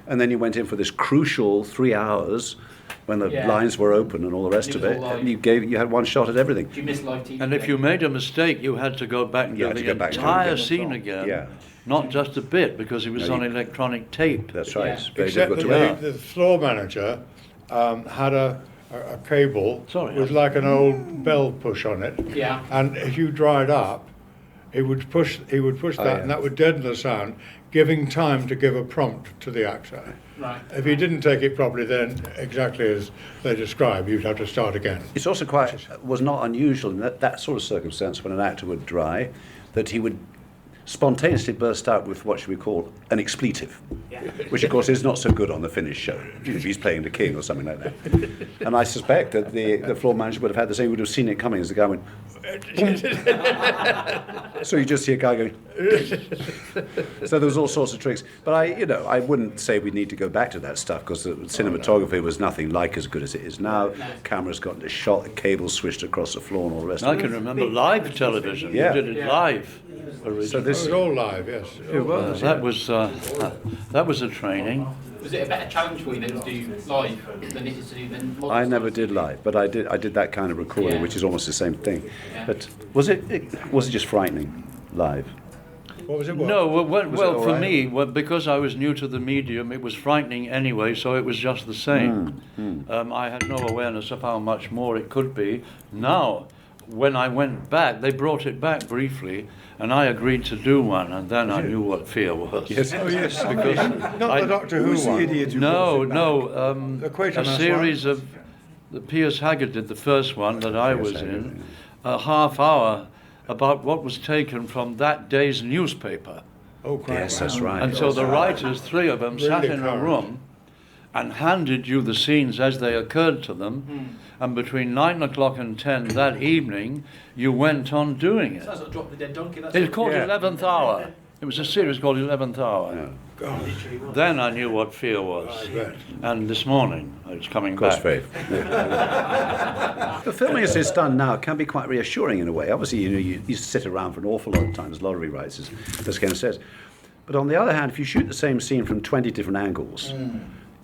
and then you went in for this crucial 3 hours when the lines were open and all the rest of it, and you had one shot at everything. Do you miss live TV? And if you made a mistake, you had to go back and do the entire scene again. Yeah. Not just a bit, because it was on electronic tape. That's right. Except the floor manager had a cable with like an old bell push on it. Yeah. And if you dried up, he would push that, and that would deaden the sound, giving time to give a prompt to the actor. Right. If he didn't take it properly, then exactly as they describe, you'd have to start again. It's also was not unusual in that sort of circumstance when an actor would dry, that he would spontaneously burst out with what should we call an expletive, which of course is not so good on the finished show if he's playing the king or something like that. And I suspect that the floor manager would have had the same, would have seen it coming as the guy went. So you just see a guy going. So there was all sorts of tricks, but I wouldn't say we need to go back to that stuff because the cinematography was nothing like as good as it is now. Cameras got the shot, the cables switched across the floor, and all the rest. I can remember live television. Yeah. We did it live. So this was all live, yes. That was a training. Was it a better challenge for you then to do live than it is to do then? I never did live, but I did that kind of recording, which is almost the same thing. Yeah. But was it just frightening live? What was it? No, well, for me, because I was new to the medium, it was frightening anyway, so it was just the same. I had no awareness of how much more it could be. Now, when I went back, they brought it back briefly, and I agreed to do one, and then I knew what fear was. Yes. Oh, yes. Because Not the Doctor Who one. No. A series of... Piers Haggard did the first one that I was in, a half hour about what was taken from that day's newspaper. Oh, crap. Yes, that's right. And so the writers, three of them, sat in a room and handed you the scenes as they occurred to them, and between 9 o'clock and 10 that evening, you went on doing it. Sounds like Drop the Dead Donkey. It's called 11th Hour. It was a series called 11th Hour. Yeah. Then I knew what fear was. And this morning, it's coming back. The filming as it's done now can be quite reassuring in a way. Obviously, you sit around for an awful lot of times, a lot of rewrites, as Ken says. But on the other hand, if you shoot the same scene from 20 different angles,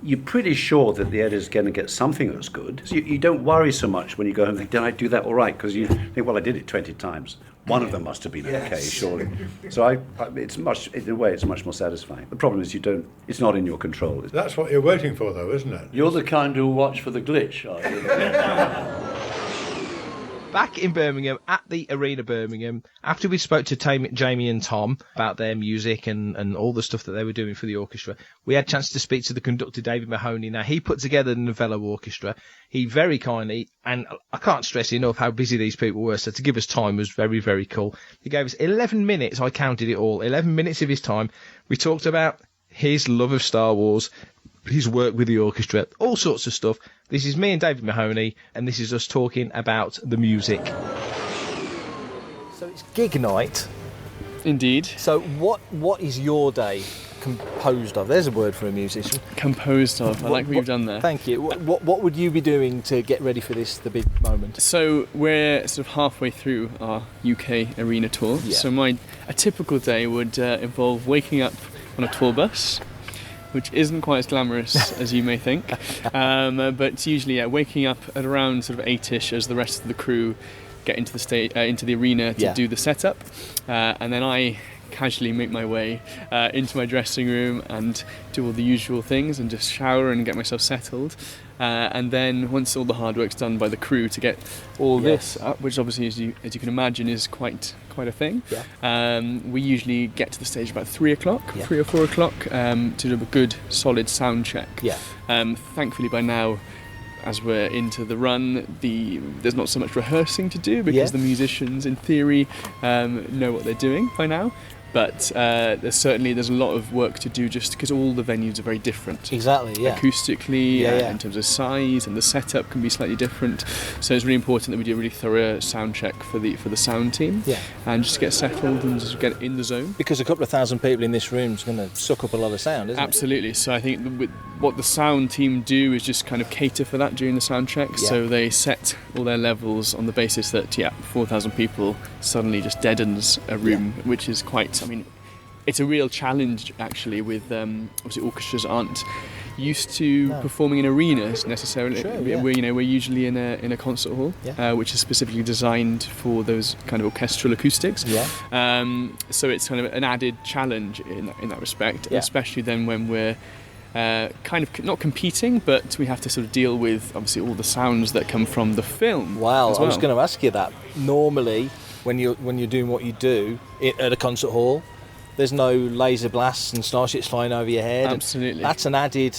you're pretty sure that the editor's going to get something that's good. So you don't worry so much when you go home and think, did I do that all right? Because you think, well, I did it 20 times. One of them must have been okay, surely. So it's much, in a way, it's much more satisfying. The problem is it's not in your control. That's what you're waiting for, though, isn't it? You're the kind who watch for the glitch, are you? Back in Birmingham, at the Arena Birmingham, after we spoke to Jamie and Tom about their music and all the stuff that they were doing for the orchestra, we had a chance to speak to the conductor, David Mahoney. Now, he put together the Novello Orchestra. He very kindly, and I can't stress enough how busy these people were, so to give us time was very, very cool. He gave us 11 minutes, I counted it all, 11 minutes of his time. We talked about his love of Star Wars, his work with the orchestra, all sorts of stuff. This is me and David Mahoney, and this is us talking about the music. So it's gig night. Indeed. So what is your day composed of? There's a word for a musician. Composed of. I like what you've done there. Thank you. What would you be doing to get ready for the big moment? So we're sort of halfway through our UK arena tour. Yeah. So a typical day would involve waking up on a tour bus, which isn't quite as glamorous as you may think. But usually, waking up at around sort of 8ish as the rest of the crew get into the stage, into the arena to do the setup, and then I casually make my way into my dressing room and do all the usual things and just shower and get myself settled. And then once all the hard work's done by the crew to get all this up, which obviously, as you can imagine, is quite a thing. We usually get to the stage about 3 o'clock, 3 or 4 o'clock, to do a good solid sound check. Thankfully by now, as we're into the run, there's not so much rehearsing to do because the musicians, in theory, know what they're doing by now. But there's a lot of work to do just because all the venues are very different. Exactly, yeah. Acoustically, in terms of size, and the setup can be slightly different. So it's really important that we do a really thorough sound check for the sound team, and just get settled and just get in the zone. Because a couple of thousand people in this room is going to suck up a lot of sound, isn't it? Absolutely. So I think what the sound team do is just kind of cater for that during the sound check. So they set all their levels on the basis that 4,000 people suddenly just deadens a room, which is quite. I mean, it's a real challenge actually. With obviously orchestras aren't used to performing in arenas necessarily. We're usually in a concert hall, which is specifically designed for those kind of orchestral acoustics. So it's kind of an added challenge in that respect, especially then when we're kind of not competing, but we have to sort of deal with obviously all the sounds that come from the film. Wow, I was going to ask you that. Normally, when you're doing what you do at a concert hall. There's no laser blasts and starships flying over your head. Absolutely. That's an added.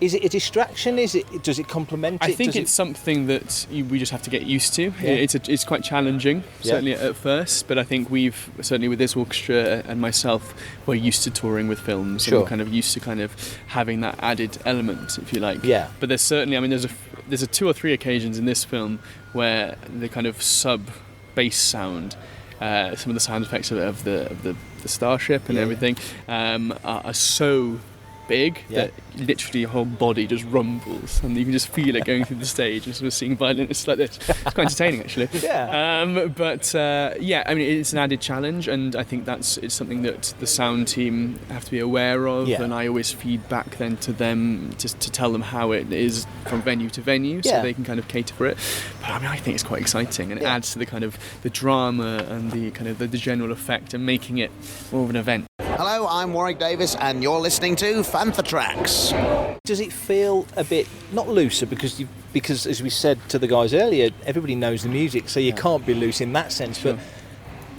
Is it a distraction? Does it complement it? I think it's something that we just have to get used to. Yeah. It's quite challenging, certainly at first, but I think we've, certainly with this orchestra and myself, we're used to touring with films, and we're kind of used to kind of having that added element, if you like. Yeah. But there's certainly, I mean, there's a 2 or 3 occasions in this film where the kind of sub-bass sound, some of the sound effects of the starship and everything are so big that literally your whole body just rumbles, and you can just feel it going through the stage and sort of seeing violinists like this. It's quite entertaining, actually. I mean, it's an added challenge, and I think it's something that the sound team have to be aware of, and I always feed back then to them just to tell them how it is from venue to venue, so they can kind of cater for it. But I mean, I think it's quite exciting, and it adds to the kind of the drama and the kind of the general effect, and making it more of an event. Hello, I'm Warwick Davis, and you're listening to Fantha Tracks. Does it feel a bit not looser because as we said to the guys earlier, everybody knows the music, so you can't be loose in that sense. But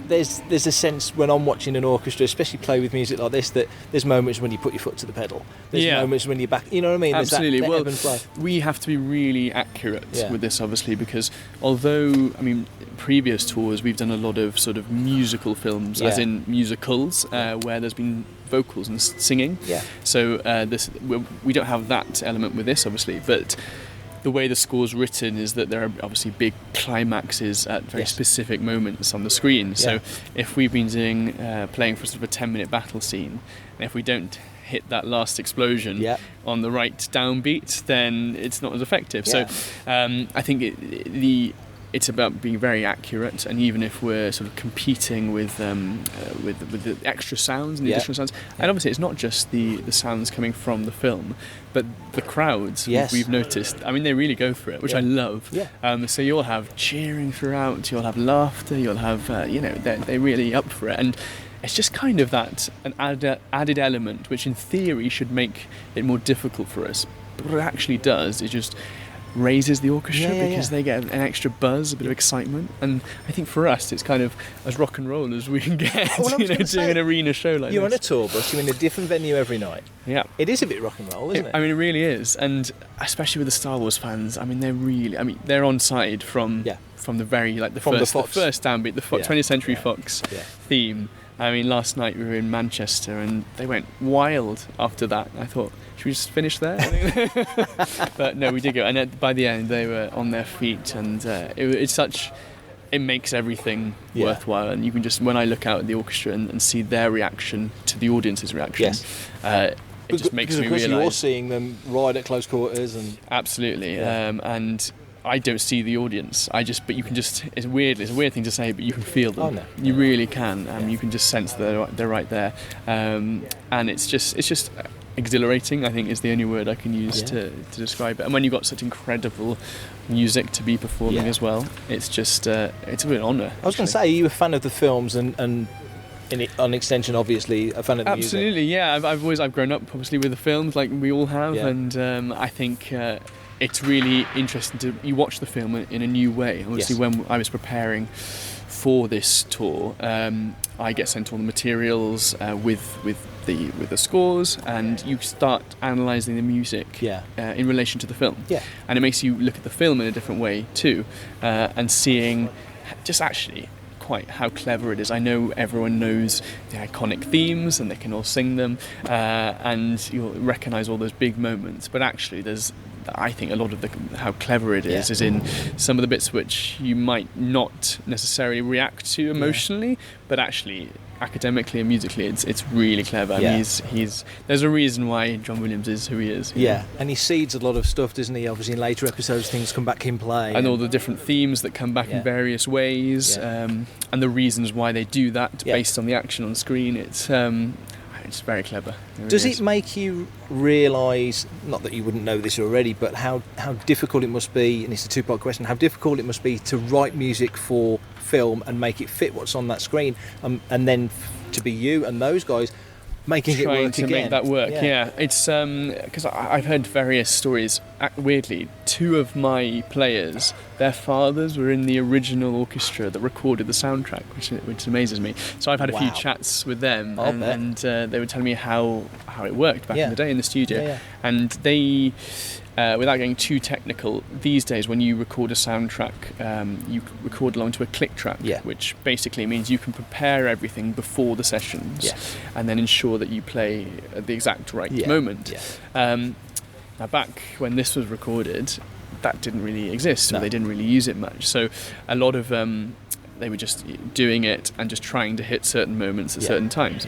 there's a sense when I'm watching an orchestra, especially play with music like this, that there's moments when you put your foot to the pedal. There's moments when you're back. You know what I mean? Absolutely. There's that Well, ebb and flow. we have to be really accurate with this, obviously, because although, I mean, previous tours we've done a lot of sort of musical films, as in musicals, where there's been vocals and singing. So we don't have that element with this, obviously, but the way the score's written is that there are obviously big climaxes at very specific moments on the screen. So if we've been playing for sort of a 10-minute battle scene, and if we don't hit that last explosion on the right downbeat, then it's not as effective. So I think it's about being very accurate, and even if we're sort of competing with the extra sounds and the additional sounds, and obviously it's not just the sounds coming from the film, but the crowds we've noticed. I mean, they really go for it, which I love. So you'll have cheering throughout, you'll have laughter, you'll have they're really up for it, and it's just kind of an added element, which in theory should make it more difficult for us. But what it actually does is just raises the orchestra because they get an extra buzz, a bit of excitement, and I think for us it's kind of as rock and roll as we can get. Doing an arena show like you're this. on a tour bus, you're in a different venue every night. It is a bit rock and roll, isn't it? I mean, it really is, and especially with the Star Wars fans. I mean, they're on side from the very the first downbeat, the 20th Century Fox theme. I mean, last night we were in Manchester and they went wild after that. I thought, should we just finish there? But no, we did go. And by the end, they were on their feet, and it makes everything worthwhile. And you can just, when I look out at the orchestra and see their reaction to the audience's reaction, it just makes me realise. You're seeing them right at close quarters. And absolutely. And I don't see the audience. But you can just. It's a weird thing to say, but you can feel them. Oh, no. You really can. You can just sense that they're right there. And it's just exhilarating, I think, is the only word I can use to describe it. And when you've got such incredible music to be performing as well, it's just it's a real honour. I was going to say, are you a fan of the films and on extension, obviously, a fan of the music? Absolutely, yeah. I've grown up obviously with the films, like we all have, and I think. It's really interesting you watch the film in a new way. Obviously, when I was preparing for this tour, I get sent all the materials with the scores, and you start analysing the music in relation to the film. And it makes you look at the film in a different way too, and seeing just actually quite how clever it is. I know everyone knows the iconic themes and they can all sing them, and you'll recognise all those big moments, but actually I think a lot of how clever it is in some of the bits which you might not necessarily react to emotionally, but actually academically and musically it's really clever. I mean, he's there's a reason why John Williams is who he is. And he seeds a lot of stuff, doesn't he? Obviously in later episodes things come back in play. And all the different themes that come back in various ways, and the reasons why they do that based on the action on screen. It's very clever. Does it make you realise, not that you wouldn't know this already, but how difficult it must be, and it's a two-part question, how difficult it must be to write music for film and make it fit what's on that screen, and then to be you and those guys making it trying work to again. make that work. Yeah, it's because I've heard various stories. Weirdly, 2 of my players, their fathers were in the original orchestra that recorded the soundtrack, which amazes me. So I've had a few chats with them, and they were telling me how it worked back in the day in the studio. And they, without getting too technical, these days when you record a soundtrack, you record along to a click track, which basically means you can prepare everything before the sessions, and then ensure that you play at the exact right moment. Now, back when this was recorded, that didn't really exist, so they didn't really use it much. So a lot of they were just doing it and just trying to hit certain moments at certain times.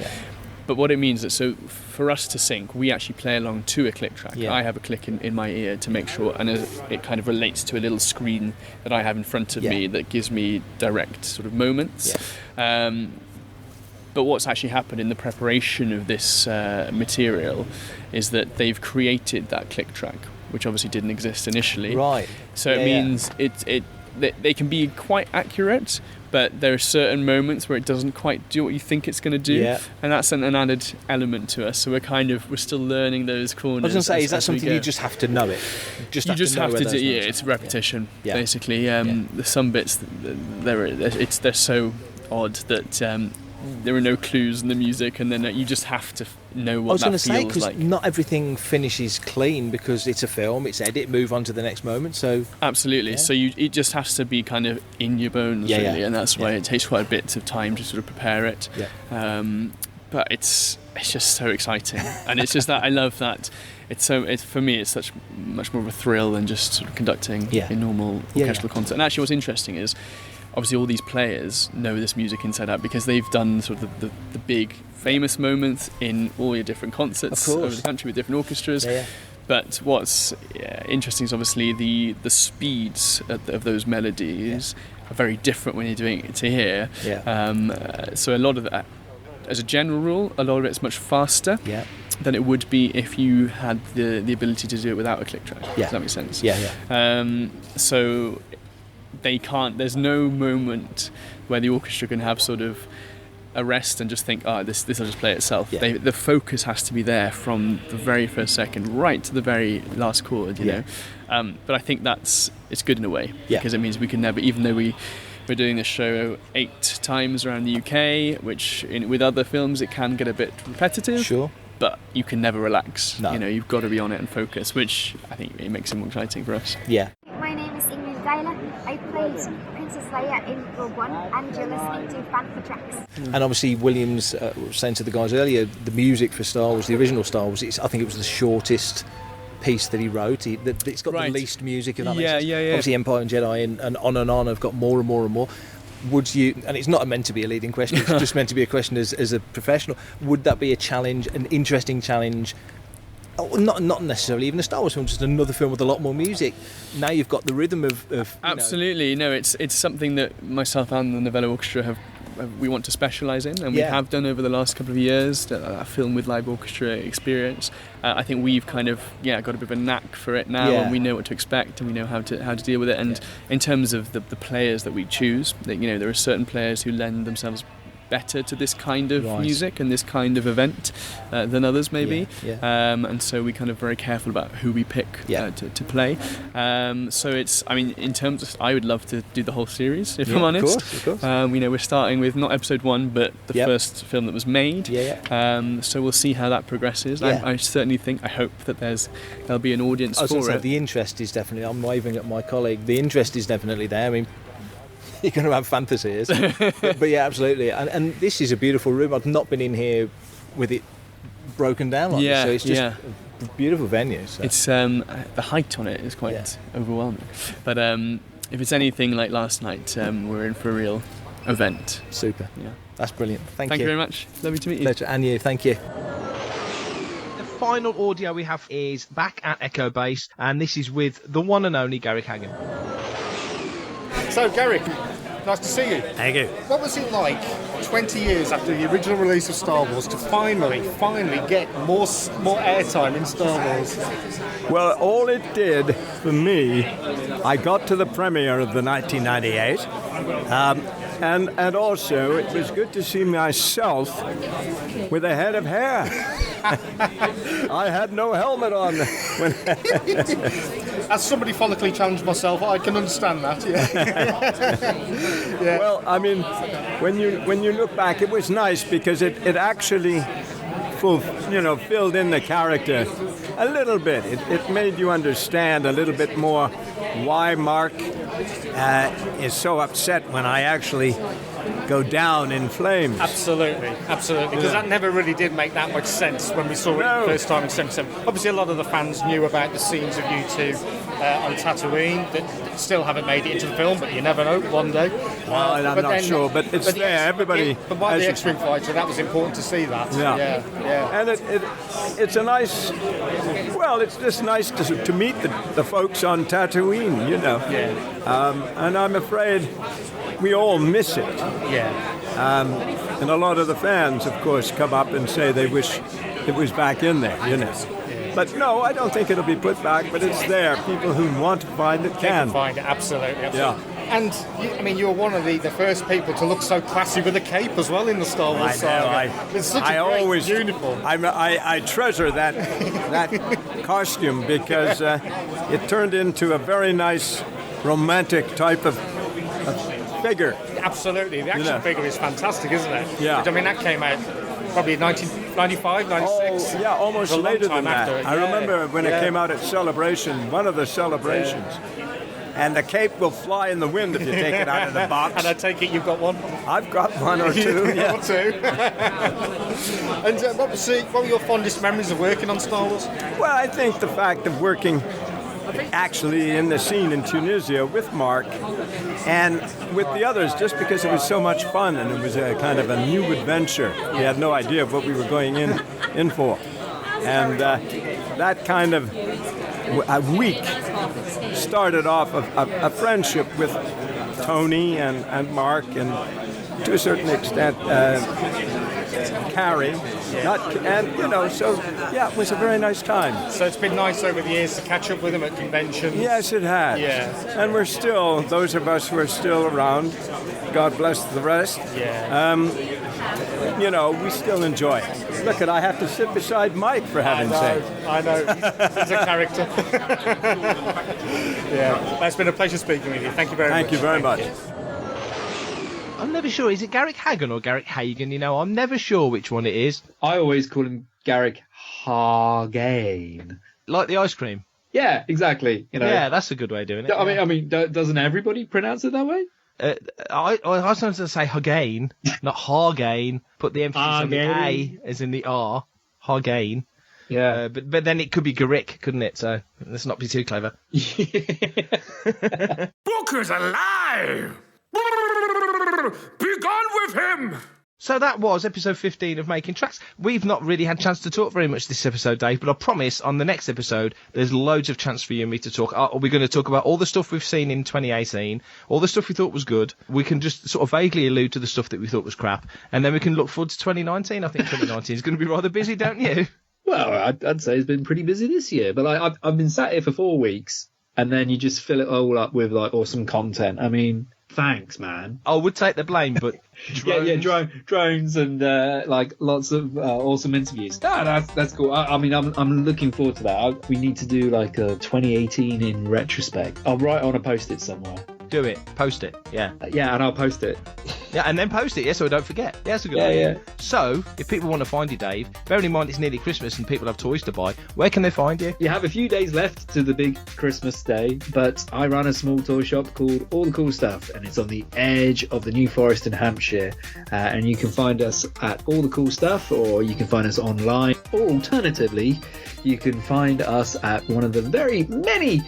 But what it means is, so for us to sync, we actually play along to a click track. I have a click in my ear to make sure, and it kind of relates to a little screen that I have in front of me that gives me direct sort of moments. But what's actually happened in the preparation of this material is that they've created that click track, which obviously didn't exist initially. Right. So it means they can be quite accurate, but there are certain moments where it doesn't quite do what you think it's going to do, and that's an added element to us. So we're still learning those corners. I was going to say, is that something you just have to know it? You just have to do. Yeah, it's repetition basically. There's some bits they're so odd that. There are no clues in the music, and then you just have to know what that feels like. I was going to say, because not everything finishes clean, because it's a film, it's edit, move on to the next moment. So absolutely. So it just has to be kind of in your bones, really, and that's why it takes quite a bit of time to sort of prepare it. But it's just so exciting, and it's just that I love that. For me, it's much more of a thrill than just sort of conducting a normal orchestral concert. And actually, what's interesting is, obviously all these players know this music inside out because they've done sort of the big famous moments in all your different concerts over the country with different orchestras. But what's interesting is obviously the speeds of those melodies are very different when you're doing it to here. So a lot of that, as a general rule, a lot of it's much faster than it would be if you had the ability to do it without a click track. Does that make sense? So there's no moment where the orchestra can have sort of a rest and just think, this will just play itself. The focus has to be there from the very first second right to the very last chord, you know. But I think it's good in a way, because it means we can never, even though we're doing this show 8 times around the UK, which with other films it can get a bit repetitive. But you can never relax. You know, you've got to be on it and focus, which I think it makes it more exciting for us. My name is Naylor. I played Princess Leia in Rogue One, and you're listening to Fantha Tracks. And obviously Williams was saying to the guys earlier, the music for Star Wars, the original Star Wars, I think it was the shortest piece that he wrote. It's got the least music, if that makes sense. Obviously Empire and Jedi and on have got more and more and more. Would you, and it's not meant to be a leading question, it's just meant to be a question as a professional, would that be a challenge, an interesting challenge? Not necessarily even a Star Wars film, just another film with a lot more music. Now you've got the rhythm of absolutely. No, it's something that myself and the Novello Orchestra we want to specialise in, and we have done over the last couple of years. A film with live orchestra experience. I think we've kind of got a bit of a knack for it now, and we know what to expect, and we know how to deal with it. And in terms of the players that we choose, there are certain players who lend themselves better to this kind of music and this kind of event than others maybe, and so we're kind of very careful about who we pick to play. So it's, in terms of, I would love to do the whole series, if I'm honest. Of course. We're starting with not episode 1 but the first film that was made. So we'll see how that progresses. I certainly think, I hope that there'll be an audience for it. The interest is definitely, I'm waving at my colleague, the interest is definitely there. You're going to have fantasies. but yeah, absolutely. And this is a beautiful room. I've not been in here with it broken down like this, so it's just a beautiful venue. So. It's the height on it is quite overwhelming. But if it's anything like last night, we're in for a real event. Super. Yeah, that's brilliant. Thank you. Thank you very much. Lovely to meet you. Pleasure. And you. Thank you. The final audio we have is back at Echo Base, and this is with the one and only Garrick Hagon. So, Garrick, nice to see you. Thank you. What was it like 20 years after the original release of Star Wars to finally get more airtime in Star Wars? Well, all it did for me, I got to the premiere of the 1998. And also, it was good to see myself with a head of hair. I had no helmet on. As somebody follically challenged myself, I can understand that. Yeah. Well, I mean, when you look back, it was nice because it actually filled in the character a little bit. It made you understand a little bit more why Mark is so upset when I actually go down in flames. Absolutely. Because that never really did make that much sense when we saw it the first time in 77. Obviously, a lot of the fans knew about the scenes of you two on Tatooine that still haven't made it into the film, but you never know, one day. Well, I'm not sure, but it's there. Everybody. But by the X-Wing fighter, that was important to see that. Yeah. And it's a nice. Well, it's just nice to meet the folks on Tatooine, you know. Yeah. And I'm afraid we all miss it. Yeah. And a lot of the fans, of course, come up and say they wish it was back in there, you know. But no, I don't think it'll be put back, but it's there. People who want to find it can. Find it, absolutely. Yeah. And you're one of the first people to look so classy with a cape as well in the Star Wars saga. It's such a great uniform. I treasure that costume because it turned into a very nice romantic type of figure. Absolutely. The action figure is fantastic, isn't it? Yeah. I mean, that came out probably 1995, 96. Oh, yeah, almost later than that. After. I remember when it came out at Celebration, one of the celebrations. And the cape will fly in the wind if you take it out of the box. And I take it you've got one? I've got one or two, yeah. Or two. And what were your fondest memories of working on Star Wars? Well, I think the fact of working actually in the scene in Tunisia with Mark and with the others, just because it was so much fun and it was a kind of a new adventure. We had no idea of what we were going in for. And that kind of a week started off a friendship with Tony and Mark and to a certain extent Carrie. It was a very nice time. So it's been nice over the years to catch up with them at conventions. Yes, it has. Yeah. And we're still, those of us who are still around, God bless the rest. Yeah. We still enjoy it. Look, I have to sit beside Mike, for heaven's sake. I know. He's a character. Yeah. It's been a pleasure speaking with you. Thank you very much. Thank you very much. I'm never sure. Is it Garrick Hagon or Garrick Hagon? I'm never sure which one it is. I always call him Garrick Hagon. Like the ice cream? Yeah, exactly. Yeah, that's a good way of doing it. I mean, doesn't everybody pronounce it that way? I sometimes say Hagon, not Hagon. Put the emphasis on the A as in the R. Hagon. Yeah. But then it could be Garrick, couldn't it? So let's not be too clever. Booker's alive! Be gone with him! So that was episode 15 of Making Tracks. We've not really had a chance to talk very much this episode, Dave, but I promise on the next episode there's loads of chance for you and me to talk. We're going to talk about all the stuff we've seen in 2018, all the stuff we thought was good. We can just sort of vaguely allude to the stuff that we thought was crap, and then we can look forward to 2019. I think 2019 is going to be rather busy, don't you? Well, I'd say it's been pretty busy this year, but I've been sat here for 4 weeks, and then you just fill it all up with awesome content. I mean, thanks, man. I would take the blame, but drones. drones and lots of awesome interviews. That's cool. I'm looking forward to that. We need to do a 2018 in retrospect. I'll write on a post-it somewhere. Do it. Post it. Yeah. Yeah, and I'll post it. Yeah, and then post it, so I don't forget. Yeah, that's a good idea. Yeah. So, if people want to find you, Dave, bearing in mind it's nearly Christmas and people have toys to buy, where can they find you? You have a few days left to the big Christmas day, but I run a small toy shop called All the Cool Stuff, and it's on the edge of the New Forest in Hampshire. And you can find us at All the Cool Stuff, or you can find us online, or alternatively, you can find us at one of the very many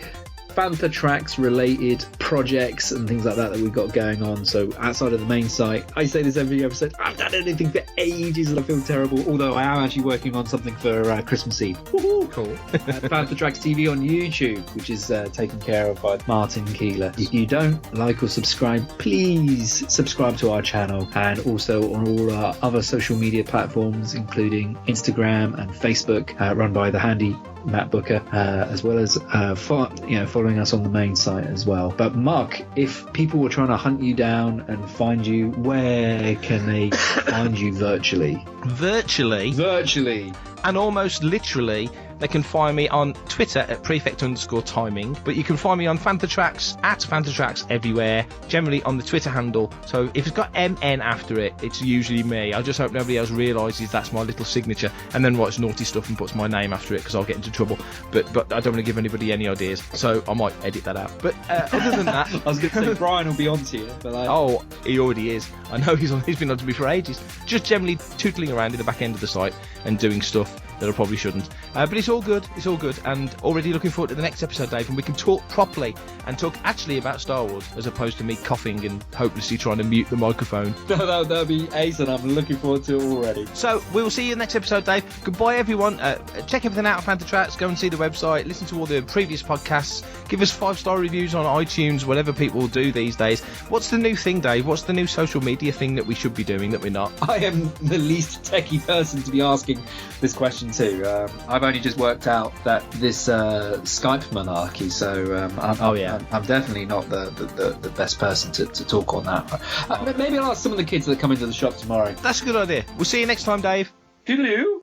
Fantha Tracks related projects and things like that we've got going on. So outside of the main site, I say this every episode, I haven't done anything for ages and I feel terrible, although I am actually working on something for Christmas Eve. Woohoo! Cool. Fantha Tracks TV on YouTube, which is taken care of by Martin Keeler. If you don't like or subscribe, please subscribe to our channel, and also on all our other social media platforms, including Instagram and Facebook, run by the handy Matt Booker, as well as following us on the main site as well. But Mark, if people were trying to hunt you down and find you, where can they find you virtually? Virtually. And almost literally, they can find me on Twitter at prefect_timing, but you can find me on Fantha Tracks, at Fantha Tracks everywhere, generally on the Twitter handle. So if it's got MN after it, it's usually me. I just hope nobody else realises that's my little signature and then writes naughty stuff and puts my name after it, because I'll get into trouble. But I don't want to give anybody any ideas, so I might edit that out. But other than that... I was going to say, Brian will be on to you. But Oh, he already is. I know he's been on to me for ages. Just generally tootling around in the back end of the site and doing stuff that I probably shouldn't. But it's all good, and already looking forward to the next episode, Dave, and we can talk properly and talk actually about Star Wars, as opposed to me coughing and hopelessly trying to mute the microphone. That'll be ace, and I'm looking forward to it already. So, we will see you in the next episode, Dave. Goodbye, everyone. Check everything out on Fantha Tracks, go and see the website, listen to all the previous podcasts, give us 5-star reviews on iTunes, whatever people do these days. What's the new thing, Dave? What's the new social media thing that we should be doing that we're not? I am the least techie person to be asking this question to. I've only just worked out that this Skype malarkey, so I'm definitely not the best person to talk on that. Maybe I'll ask some of the kids that come into the shop tomorrow. That's a good idea. We'll see you next time, Dave. Toodaloo.